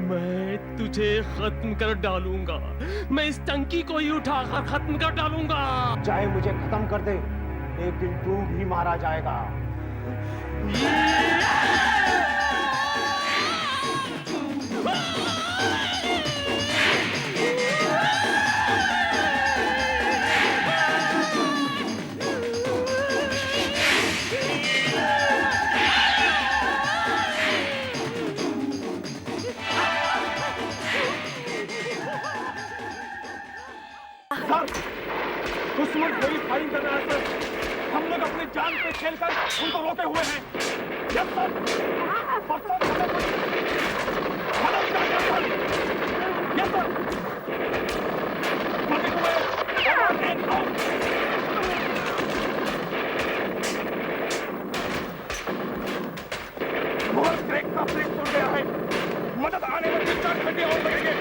मैं तुझे खत्म कर डालूंगा। मैं इस टंकी को ही उठाकर खत्म कर डालूंगा। चाहे मुझे खत्म कर दे, एक दिन तू भी मारा जाएगा। दुश्मन कोई फायरिंग कर रहा है सर। हम लोग अपनी जान पे खेलकर उनको रोके हुए हैं। Yes sir. Yes sir. मोहर ब्रेक का ब्रेक टूट गया है। मदद आने में 3-4 घंटे और लगेंगे।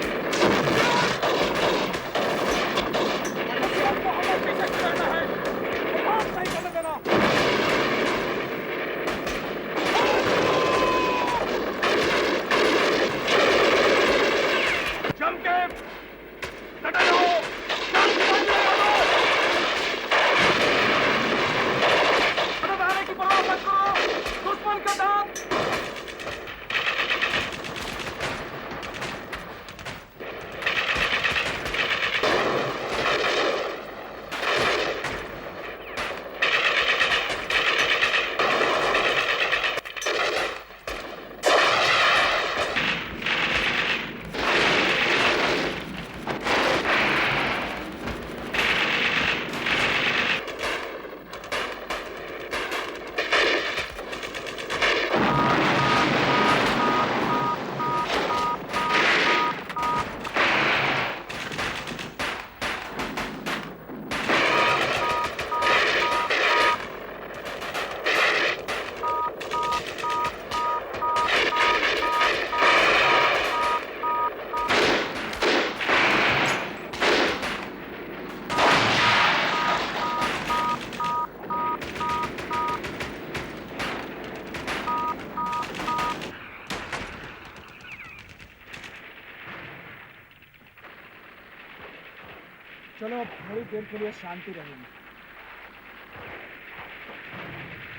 चलो अब थोड़ी देर के लिए शांति रहेगी।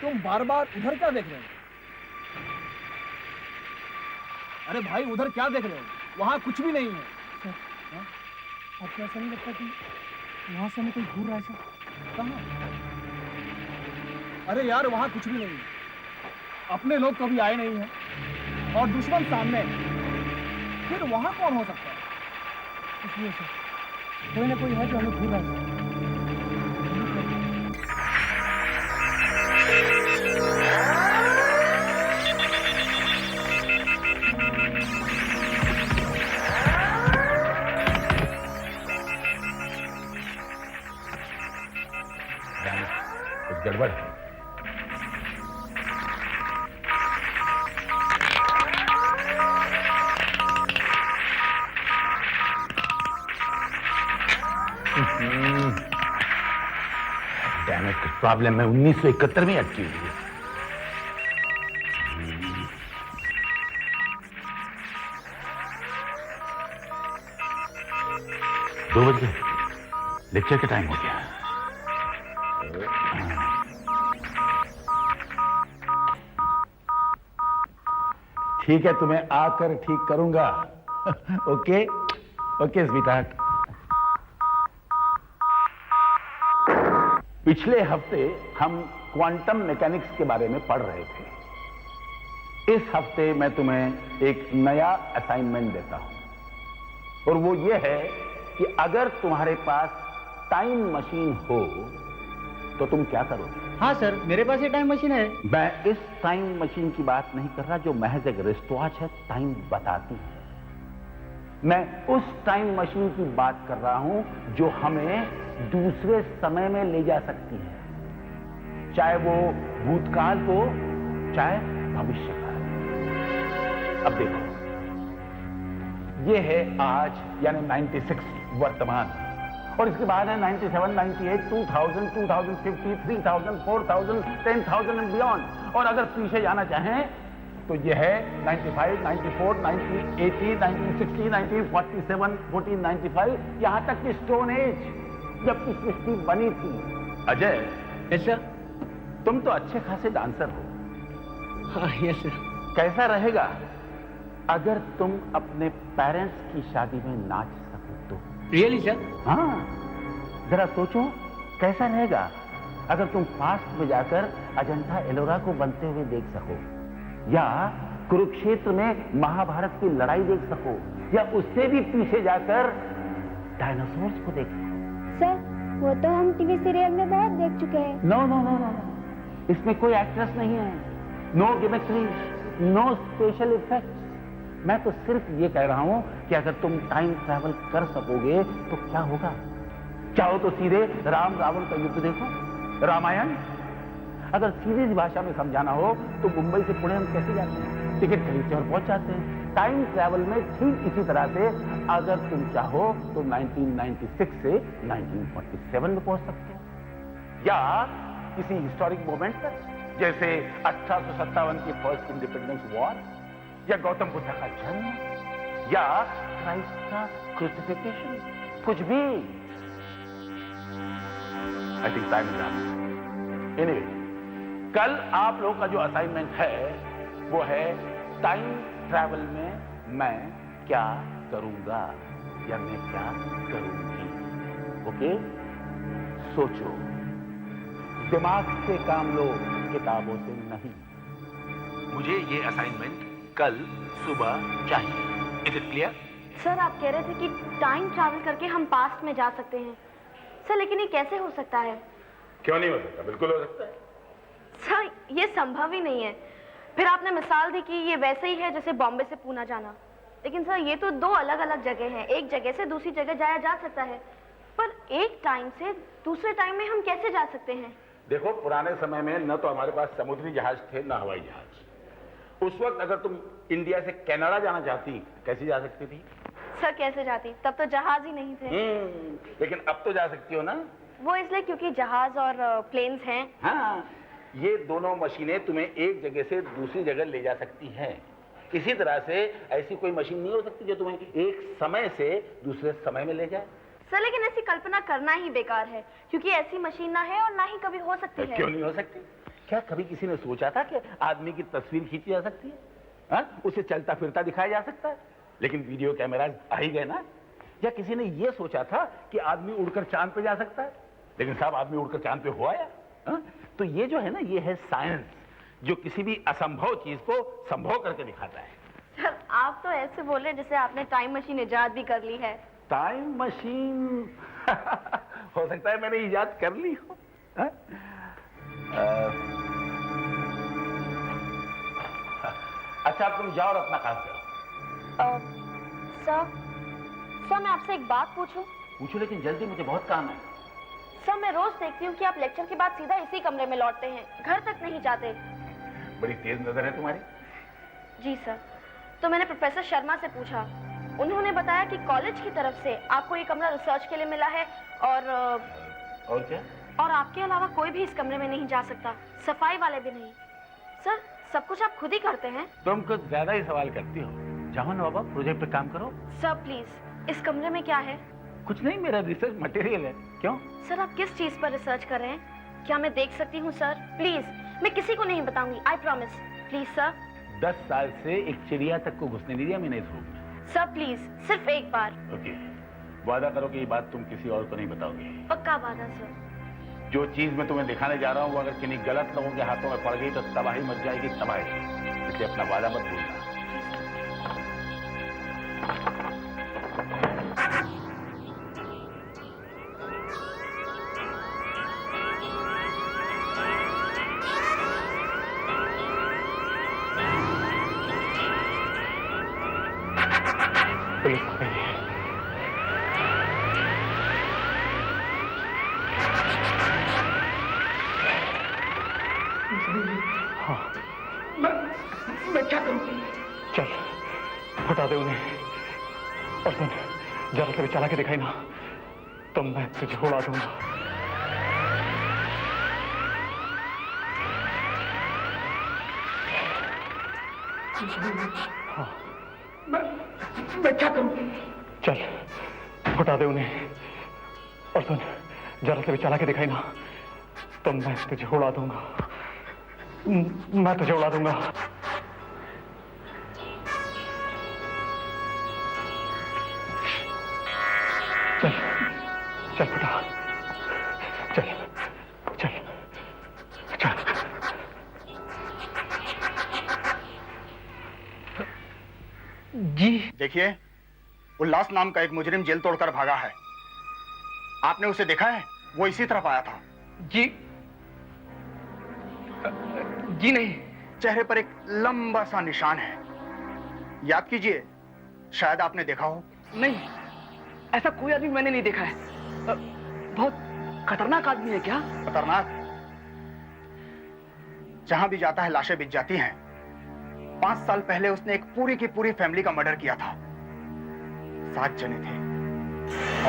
तुम बार बार उधर क्या देख रहे हो? अरे भाई उधर क्या देख रहे हो? वहां कुछ भी नहीं है। आपको ऐसा नहीं लगता कि वहां से हमें कोई घूर रहा है? कहाँ? अरे यार वहां कुछ भी नहीं है। अपने लोग कभी आए नहीं हैं और दुश्मन सामने है। फिर वहां कौन हो सकता है? इसलिए से कोई ना कोई है जो हमें घूर रहा है। कुछ गड़बड़ है। प्रॉब्लम में 1971 में अटकी हुई है। 2 बज गए, लेक्चर का टाइम हो गया। ठीक है, तुम्हें आकर ठीक करूंगा। Okay okay sweetheart. पिछले हफ्ते हम क्वांटम मैकेनिक्स के बारे में पढ़ रहे थे। इस हफ्ते मैं तुम्हें एक नया असाइनमेंट देता हूं और वो ये है कि अगर तुम्हारे पास टाइम मशीन हो तो तुम क्या करोगे? हाँ सर, मेरे पास ये टाइम मशीन है। मैं इस टाइम मशीन की बात नहीं कर रहा जो महज एक रिस्टवॉच है, टाइम बताती है। मैं उस टाइम मशीन की बात कर रहा हूं जो हमें दूसरे समय में ले जा सकती है, चाहे वो भूतकाल हो चाहे भविष्य का। अब देखो, ये है आज यानी 96 वर्तमान, और इसके बाद है 97, 98, 2000, 2050, 3000, 4000, 10,000 एंड बियॉन्ड। और अगर पीछे जाना चाहें तो ये है 95, 94, 90, 80, 1960, 1947, 1495, यहां तक कि स्टोन एज जबकि सृष्टि बनी थी। Ajay, yes sir. तुम तो अच्छे खासे डांसर हो। हाँ यस सर। कैसा रहेगा अगर तुम अपने पेरेंट्स की शादी में नाच सको तो? Really sir? हाँ, जरा सोचो कैसा रहेगा अगर तुम पास्ट में जाकर अजंता एलोरा को बनते हुए देख सको, या कुरुक्षेत्र में महाभारत की लड़ाई देख सको, या उससे भी पीछे जाकर डायनासोर्स को देख सको। सर वो तो हम टीवी सीरियल में बहुत देख चुके हैं। नो नो नो नो, इसमें कोई एक्ट्रेस नहीं है, नो गिमिक्री, नो स्पेशल इफेक्ट्स। मैं तो सिर्फ ये कह रहा हूं कि अगर तुम टाइम ट्रैवल कर सकोगे तो क्या होगा। चाहो तो सीधे राम रावण का युद्ध देखो, रामायण। अगर सीधी भाषा में समझाना हो तो मुंबई से पुणे हम कैसे जाते हैं, टिकट खरीदते और पहुंच जाते हैं। टाइम ट्रैवल में ठीक इसी तरह से अगर तुम चाहो तो 1996 से 1947 में पहुंच सकते हो, या किसी हिस्टोरिक मोमेंट पर, जैसे 1857 की फर्स्ट इंडिपेंडेंस वॉर, या गौतम बुद्ध का जन्म, या क्राइस्ट का क्रूसिफिकेशन, कुछ भी। I think time is anyway, कल आप लोगों का जो असाइनमेंट है वो है टाइम ट्रैवल में मैं क्या करूंगा या मैं क्या करूंगी। ओके, सोचो, दिमाग से काम लो, किताबों से नहीं। मुझे ये असाइनमेंट कल सुबह चाहिए। Is it clear? सर आप कह रहे थे कि टाइम ट्रैवल करके हम पास्ट में जा सकते हैं। सर लेकिन ये कैसे हो सकता है? क्यों नहीं हो सकता? बिल्कुल हो सकता है। सर ये संभव ही नहीं है। फिर आपने मिसाल दी कि ये वैसे ही है जैसे बॉम्बे से पूना जाना, लेकिन सर ये तो दो अलग अलग जगह हैं। एक जगह से दूसरी जगह जाया जा सकता है, पर एक टाइम से दूसरे टाइम में हम कैसे जा सकते हैं? देखो, पुराने समय में न तो हमारे पास समुद्री जहाज थे न हवाई जहाज। उस वक्त अगर तुम इंडिया से कनाडा जाना चाहती, कैसे जा सकती थी? सर कैसे जाती? तब तो जहाज ही नहीं थे। लेकिन अब तो जा सकती हो ना। वो इसलिए क्योंकि जहाज और प्लेन्स हैं। हाँ, ये दोनों मशीनें तुम्हें एक जगह से दूसरी जगह ले जा सकती हैं। इसी तरह से ऐसी कोई मशीन नहीं हो सकती जो तुम्हें एक समय से दूसरे समय में ले जाए। सर लेकिन ऐसी कल्पना करना ही बेकार है, क्योंकि ऐसी मशीन ना है और ना ही कभी हो सकती है। क्यों नहीं हो सकती? क्या कभी किसी ने सोचा था कि आदमी की तस्वीर खींची जा सकती है? हाँ? उसे चलता फिरता दिखाया जा सकता है? लेकिन वीडियो कैमरा आ ही गए ना। या किसी ने यह सोचा था कि आदमी उड़कर चांद पे जा सकता है? लेकिन साहब, आदमी उड़कर चांद पे हो आया। हाँ? तो ये जो है ना, ये है साइंस, जो किसी भी असंभव चीज को संभव करके दिखाता है। सर आप तो ऐसे बोले जैसे आपने टाइम मशीन इजाद भी कर ली है। टाइम मशीन हो सकता है मैंने इजाद कर ली हो। अच्छा, अब तुम जाओ और अपना काम करो। सर मैं आपसे एक बात पूछूं? पूछो, लेकिन जल्दी, मुझे बहुत काम है। सर मैं रोज देखती हूँ कि आप लेक्चर के बाद सीधा इसी कमरे में लौटते हैं, घर तक नहीं जाते। बड़ी तेज नजर है तुम्हारी। जी सर। तो मैंने प्रोफेसर शर्मा से पूछा, उन्होंने बताया कि कॉलेज की तरफ से आपको ये कमरा रिसर्च के लिए मिला है, और क्या? और आपके अलावा कोई भी इस कमरे में नहीं जा सकता, सफाई वाले भी नहीं। सर सब कुछ आप खुद ही करते हैं? तुम कुछ ज्यादा ही सवाल करती हो। जाओ ना बाबा, प्रोजेक्ट पे काम करो। सर प्लीज, इस कमरे में क्या है? कुछ नहीं, मेरा रिसर्च मटेरियल है। क्यों? सर आप किस चीज पर रिसर्च कर रहे हैं? क्या मैं देख सकती हूँ सर? प्लीज, मैं किसी को नहीं बताऊंगी, आई प्रॉमिस। Please sir. 10 साल से एक चिड़िया तक को घुसने नहीं दिया मैंने इस रूम में। सर प्लीज, सिर्फ एक बार। ओके, वादा करो कि ये बात तुम किसी और को नहीं बताओगे। पक्का वादा सर। जो चीज मैं तुम्हें दिखाने जा रहा हूँ वो अगर किन्हीं गलत लोगों के हाथों में पड़ गई तो तबाही मच जाएगी, तबाही। इसलिए अपना वादा मत भूलना। मैं क्या करूं? चल हटा दे उन्हें, और सुन, जरा से भी चला के दिखाई ना तो मैं तुझे उड़ा दूंगा। हाँ। मैं क्या करूं? चल हटा दे उन्हें, और सुन, जरा से भी चला के दिखाई ना तो मैं तुझे उड़ा दूंगा, मैं तुझे उड़ा दूंगा। चल चल बेटा, चल चल चल। जी देखिए, उल्लास नाम का एक मुजरिम जेल तोड़कर भागा है। आपने उसे देखा है? वो इसी तरफ आया था। जी नहीं। चेहरे पर एक लंबा सा निशान है, याद कीजिए, शायद आपने देखा हो। नहीं, ऐसा कोई आदमी मैंने नहीं देखा है। बहुत खतरनाक आदमी है क्या? खतरनाक? जहां भी जाता है लाशें बिछ जाती हैं। 5 साल पहले उसने एक पूरी की पूरी फैमिली का मर्डर किया था। 7 जने थे,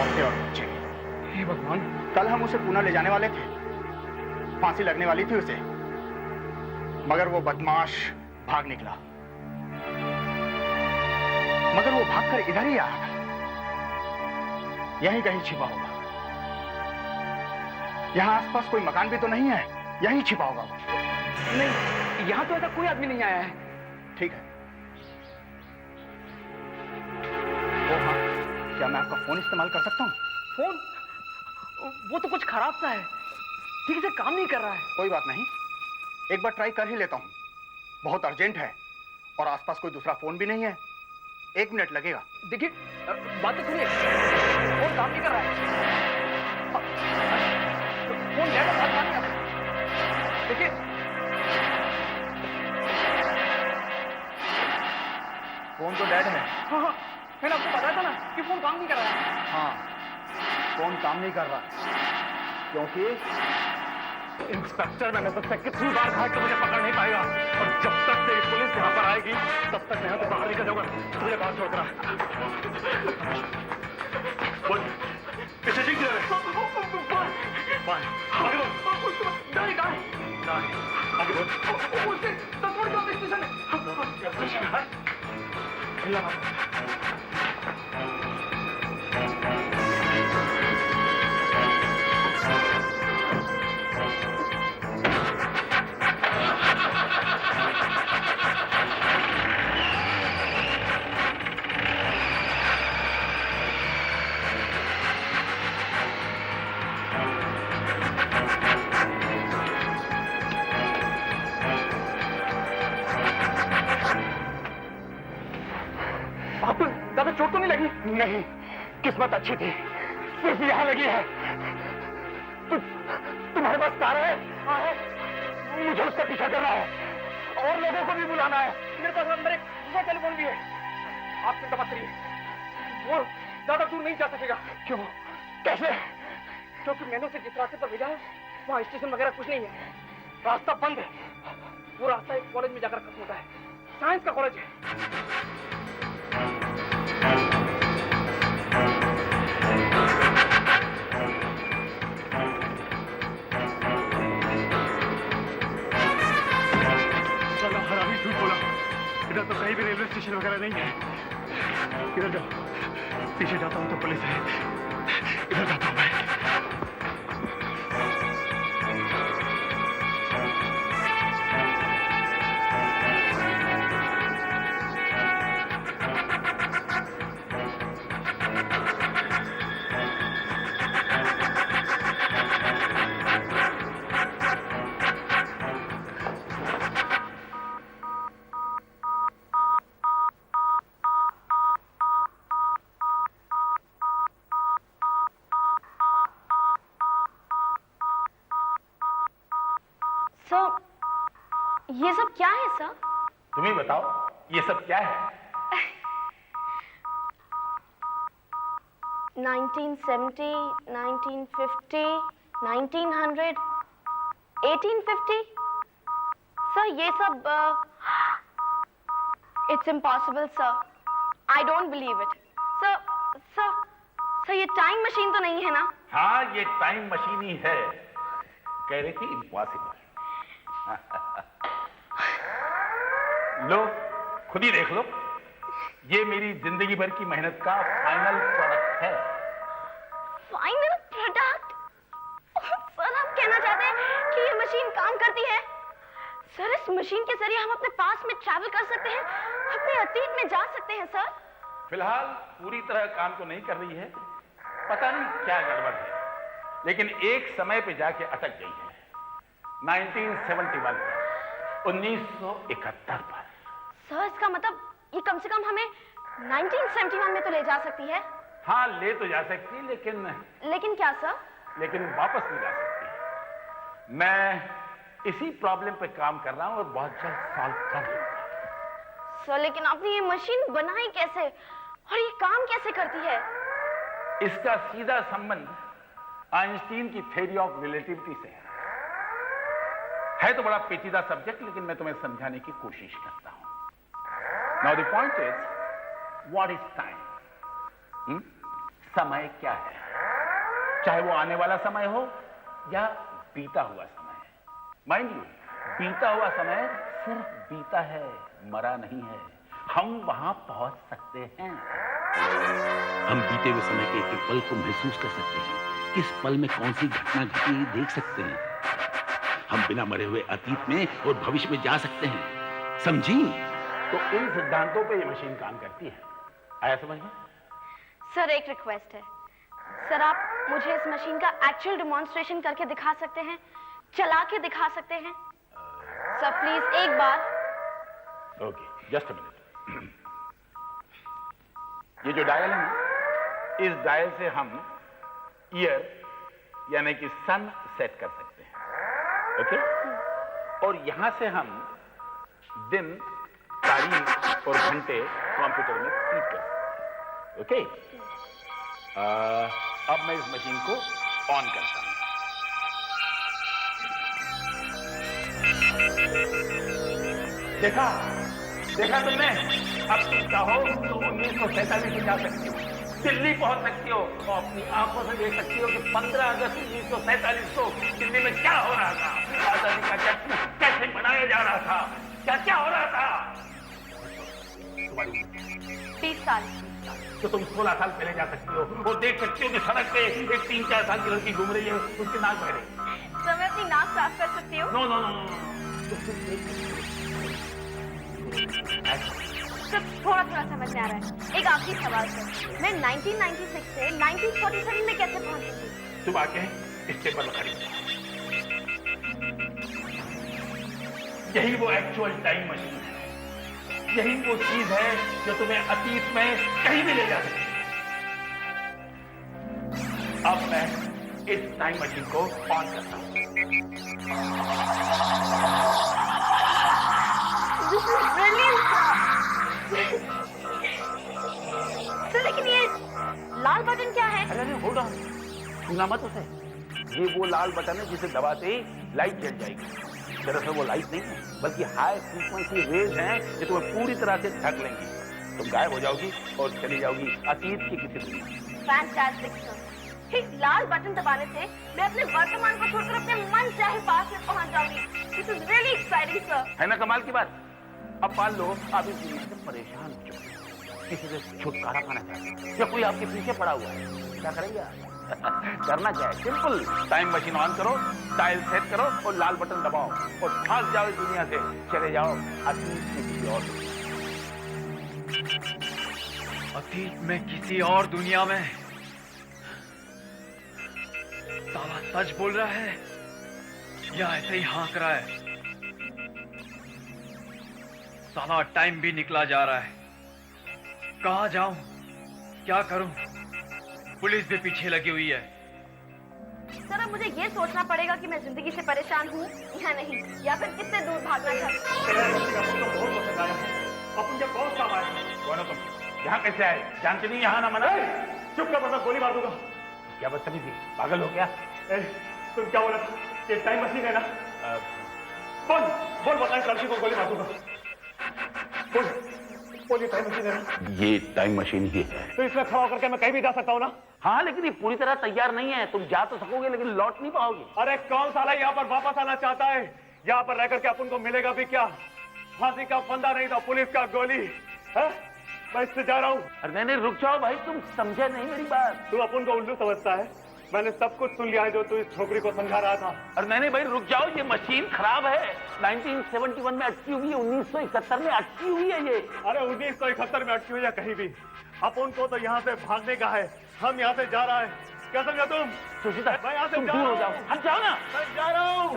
औरतें और बच्चे। हे भगवान! कल हम उसे पुणे ले जाने वाले थे, फांसी लगने वाली थी उसे, मगर वो बदमाश भाग निकला। मगर वो भागकर इधर ही आया था, यहीं कहीं छिपा होगा। यहां आसपास कोई मकान भी तो नहीं है, यहीं छिपा होगा वो। नहीं, यहां तो ऐसा कोई आदमी नहीं आया है। ठीक है। ओ हाँ, क्या मैं आपका फोन इस्तेमाल कर सकता हूँ? फोन? वो तो कुछ खराब सा है, ठीक से काम नहीं कर रहा है। कोई बात नहीं, एक बार ट्राई कर ही लेता हूँ। बहुत अर्जेंट है और आसपास कोई दूसरा फोन भी नहीं है। 1 मिनट लगेगा। देखिए, बात तो सुनिए, फोन काम नहीं कर रहा है। फोन डेड है, बात नहीं आता। देखिए, फोन तो डेड है। हाँ, मैंने आपको बताया था ना कि फोन काम नहीं कर रहा है। हाँ, फोन काम नहीं कर रहा, क्योंकि इंस्पेक्टर, मैंने सबसे कितनी बार कहा कि मुझे पकड़ नहीं पाएगा, और जब तक तेरी पुलिस यहाँ पर आएगी तब तक मैं यहाँ से बाहर निकल जाऊंगा। तुझे बाहर छोड़ कर बोल, पीछे जी किधर है? बाय, आगे बोल। दाई, दाई, दाई, आगे बोल। उससे 10 मिनट बाद स्टेशन है। ज्यादा चोट तो नहीं लगी? नहीं, किस्मत अच्छी थी, सिर्फ यहाँ लगी है। तुम्हारे पास कार है? हाँ है। मुझे उसका पीछा करना है और लोगों को भी बुलाना है। मेरे पास नंबर 1 दूसरा टेलीफोन भी है। आप चिंता मत करिए, वो ज्यादा दूर नहीं जा सकेगा। क्यों? कैसे? क्योंकि मैंने उसे जिस रास्ते पर भेजा है वहाँ स्टेशन वगैरह कुछ नहीं है, रास्ता बंद है। वो रास्ता एक कॉलेज में जाकर खत्म होता है, साइंस का कॉलेज है। हरामी झूठ बोला, इधर तो कहीं भी रेलवे स्टेशन वगैरह नहीं है। इधर जाओ, पीछे जाता हूँ तो पुलिस है, इधर जाता हूँ मैं। ये सब क्या है सर? तुम ही बताओ, ये सब क्या है? 1970, 1950, 1900, 1850? सर ये सब it's impossible sir, I don't believe it. Sir ये टाइम मशीन तो नहीं है ना? हाँ, ये टाइम मशीन ही है। कह रही थी इम्पॉसिबल। लो, खुद ही देख लो, ये मेरी जिंदगी भर की मेहनत का फाइनल प्रोडक्ट है। Final product? सर आप कहना चाहते हैं इस मशीन के जरिए हम अपने पास में ट्रैवल कर सकते हैं, अपने अतीत में जा सकते हैं सर? फिलहाल पूरी तरह काम तो नहीं कर रही है, पता नहीं क्या गड़बड़ है, लेकिन एक समय पे जाके अटक गई है। 1971 पर, 1971 पर। सर इसका मतलब ये कम से कम हमें 1971 में तो ले जा सकती है? हाँ ले तो जा सकती, लेकिन क्या सर? लेकिन वापस नहीं जा सकती। मैं इसी प्रॉब्लम पे काम कर रहा हूं और बहुत जल्द सॉल्व कर लूंगा। सर लेकिन आपने ये मशीन बनाई कैसे और ये काम कैसे करती है? इसका सीधा संबंध आइंस्टीन की थ्योरी ऑफ रिलेटिविटी से है तो बड़ा पेचीदा सब्जेक्ट, लेकिन मैं तुम्हें समझाने की कोशिश करता हूं। Now the point is, what is time? समय क्या है? चाहे वो आने वाला समय हो या बीता हुआ समय। माइंड यू, बीता हुआ समय सिर्फ बीता है, मरा नहीं है। हम वहां पहुंच सकते हैं। हम बीते हुए समय के एक एक पल को महसूस कर सकते हैं, किस पल में कौन सी घटना घटी देख सकते हैं। हम बिना मरे हुए अतीत में और भविष्य में जा सकते हैं, समझी? तो इन सिद्धांतों पे ये मशीन काम करती है। आया समझ में? सर एक रिक्वेस्ट है, सर आप मुझे इस मशीन का एक्चुअल डेमोन्स्ट्रेशन करके दिखा सकते हैं, चला के दिखा सकते हैं? सर प्लीज एक बार। Okay, just a minute. ये जो डायल है ना, इस डायल से हम ईयर यानी कि सन सेट कर सकते हैं, ओके? और यहां से हम दिन, तारीख और घंटे कंप्यूटर में फीड कर सकते हैं, ओके? अब मैं इस मशीन को ऑन करता हूं। देखा तुमने? अब तुम चाहो तो 1947 में जा सकती हो, दिल्ली पहुंच सकती हो और अपनी आंखों से देख सकती हो कि 15 अगस्त 1947 को दिल्ली में क्या हो रहा था, आजादी का जश्न कैसे मनाया जा रहा था, क्या क्या हो रहा था। 30 साल। तो तुम 16 साल पहले जा सकती हो और देख सकती हो कि सड़क पे एक 3-4 साल की लड़की घूम रही है, उसकी नाक बह रही। सर मैं अपनी नाक साफ कर सकती हूँ? No no no. सर थोड़ा समझ में आ रहा है। एक आखिरी सवाल सर, मैं 1996 से 1947 में कैसे पहुंच सकती? तुम आके इस टेबल पर खड़ी हो। यही वो एक्चुअल टाइम मशीन है, यही वो चीज है जो तुम्हें अतीत में कहीं भी ले जा सकती है। अब मैं इस टाइम मशीन को ऑन करता हूं। This is brilliant, सर लेकिन ये लाल बटन क्या है? अरे होल्ड ऑन, सुना मत उसे। ये वो लाल बटन है जिसे दबाते ही लाइट जल जाएगी। दरअसल वो लाइट नहीं है, बल्कि हाई फ्रीक्वेंसी रेज हैं जो तुम्हें पूरी तरह से ढक लेंगी। तुम गायब हो जाओगी और चली जाओगी अतीत की किसी दुनिया। Fantastic sir. इस लाल बटन दबाने से मैं अपने वर्तमान को छोड़कर अपने मन चाहे पास में पहुंच जाऊंगी। This is really exciting sir. है ना कमाल की बात? अब मान लो आप इस दुनिया से परेशान हो चुके, किसी से छुटकारा पाना चाहते हैं या कोई आपके पीछे पड़ा हुआ है, क्या करेंगे आप? करना क्या है? सिंपल, टाइम मशीन ऑन करो, डायल सेट करो और लाल बटन दबाओ और भाग जाओ इस दुनिया से, चले जाओ अतीत में किसी और दुनिया। अतीत में किसी और दुनिया में? साला सच बोल रहा है या ऐसे ही हाँक रहा है? साला टाइम भी निकला जा रहा है, कहाँ जाऊं, क्या करूं? पुलिस भी पीछे लगी हुई है। सर अब मुझे ये सोचना पड़ेगा कि मैं जिंदगी से परेशान हूँ या नहीं, या फिर कितने दूर भागना चाहती हूँ। अपन जब कौन सा आए? कौन हो तुम? यहाँ कैसे आए? जानते नहीं यहाँ ना मना? चुप कर, वरना गोली मार दूंगा। क्या बदतमीजी, पागल हो गया? तुम क्या बोला था? ये टाइम मशीन है ना? बोल बताएं, लड़की को गोली मार दूंगा। बोल ये टाइम मशीन है ना? ये टाइम मशीन ही है। तो इसमें खड़ा होकर के मैं कहीं भी जा सकता हूँ ना? हाँ, लेकिन ये पूरी तरह तैयार नहीं है। तुम जा तो सकोगे लेकिन लौट नहीं पाओगे। अरे कौन साला यहाँ पर वापस आना चाहता है? यहाँ पर रह करके अपन को मिलेगा भी क्या? फांसी का फंदा नहीं तो पुलिस का गोली है? मैं इससे जा रहा हूँ। अरे नहीं, रुक जाओ भाई, तुम समझे नहीं मेरी बात। तू अपन को उल्लू समझता है? मैंने सब कुछ सुन लिया है जो तू इस छोकरी को समझा रहा था। अरे नहीं भाई, रुक जाओ, ये मशीन खराब है। 1971 में अटकी हुई है, 1971 में अटकी हुई है ये। अरे 1971 में अटकी हुई है कहीं भी, अपन को तो यहाँ से भागने का है, हम यहाँ से जा रहा है, क्या समझा तुम? सुशीता, मैं यहाँ से तुम जा दूर रहा हो हूँ। जाओ, हट जाओ ना। मैं जा रहा हूँ।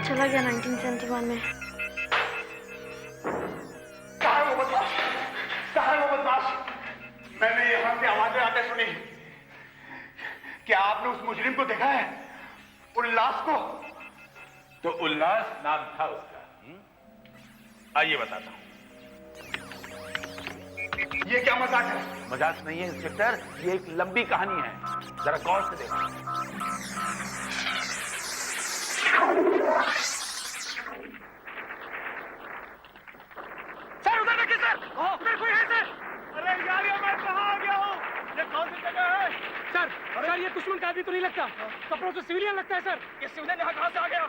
चला गया 1971 में। कहाँ है वो बदमाश? कहाँ है वो बदमाश? मैंने यहाँ से आवाजें आते सुनी। क्या आपने उस मुजरिम को देखा है? उल्लास को? तो उल्लास नाम था उसका। आइए बताता हूँ। ये क्या मजाक है? मजाक नहीं है इंस्पेक्टर, ये एक लंबी कहानी है, जरा गौर से देखो। सर उधर देखिए सर, उधर कोई है सर। अरे यार ये मैं कहाँ आ गया हूँ? ये कौन सी जगह है? सर ये दुश्मन का आदमी तो नहीं लगता, कपड़ों से सिविलियन लगता है सर। ये सिविलियन यहाँ कहाँ से आ गया?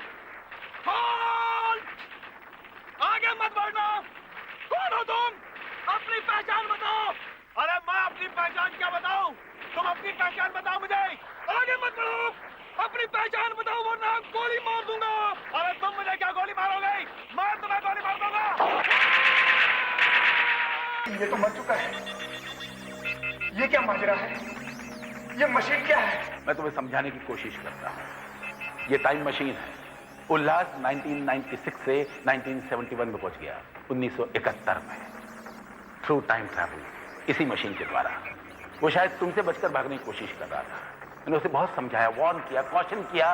कौन? आगे मत बढ़ना। कौन हो तुम? अपनी पहचान बताओ। अरे मैं अपनी पहचान क्या बताऊं? तुम अपनी पहचान बताओ मुझे। आगे मत बढ़ो। अपनी पहचान बताओ वरना गोली मार दूंगा। अरे तुम मुझे क्या गोली मारोगे? मैं तुम्हें गोली मार दूंगा। ये तो मर चुका है। ये क्या माजरा है? ये मशीन क्या है? मैं तुम्हें समझाने की कोशिश करता हूँ। ये टाइम मशीन है। उल्लास 1996 से 1971 में पहुंच गया, 1971 में, थ्रू टाइम ट्रैवल, इसी मशीन के द्वारा। वो शायद तुमसे बचकर भागने की कोशिश कर रहा था। मैंने उसे बहुत समझाया, वार्न किया, कॉशन किया,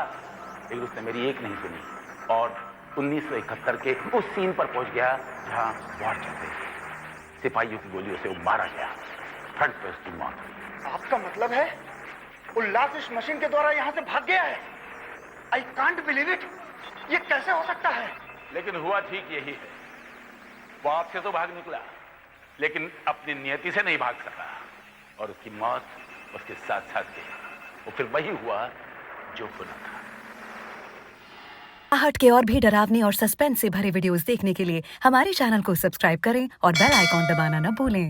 लेकिन उसने मेरी एक नहीं सुनी और 1971 के उस सीन पर पहुंच गया जहां वॉर चल रही थी। सिपाहियों की गोलियों से वो मारा गया, फ्रंट पे उसकी मौत हुई। आपका मतलब है उल्लास इस मशीन के द्वारा यहाँ से भाग गया है? I can't believe it. ये कैसे हो सकता है? लेकिन हुआ ठीक यही है। वो आपसे तो भाग निकला, लेकिन अपनी नियति से नहीं भाग सका और उसकी मौत उसके साथ साथ गई। वो फिर वही हुआ जो होना था। आहट के और भी डरावनी और सस्पेंस से भरे वीडियोस देखने के लिए हमारे चैनल को सब्सक्राइब करें और बेल आइकॉन दबाना न भूलें।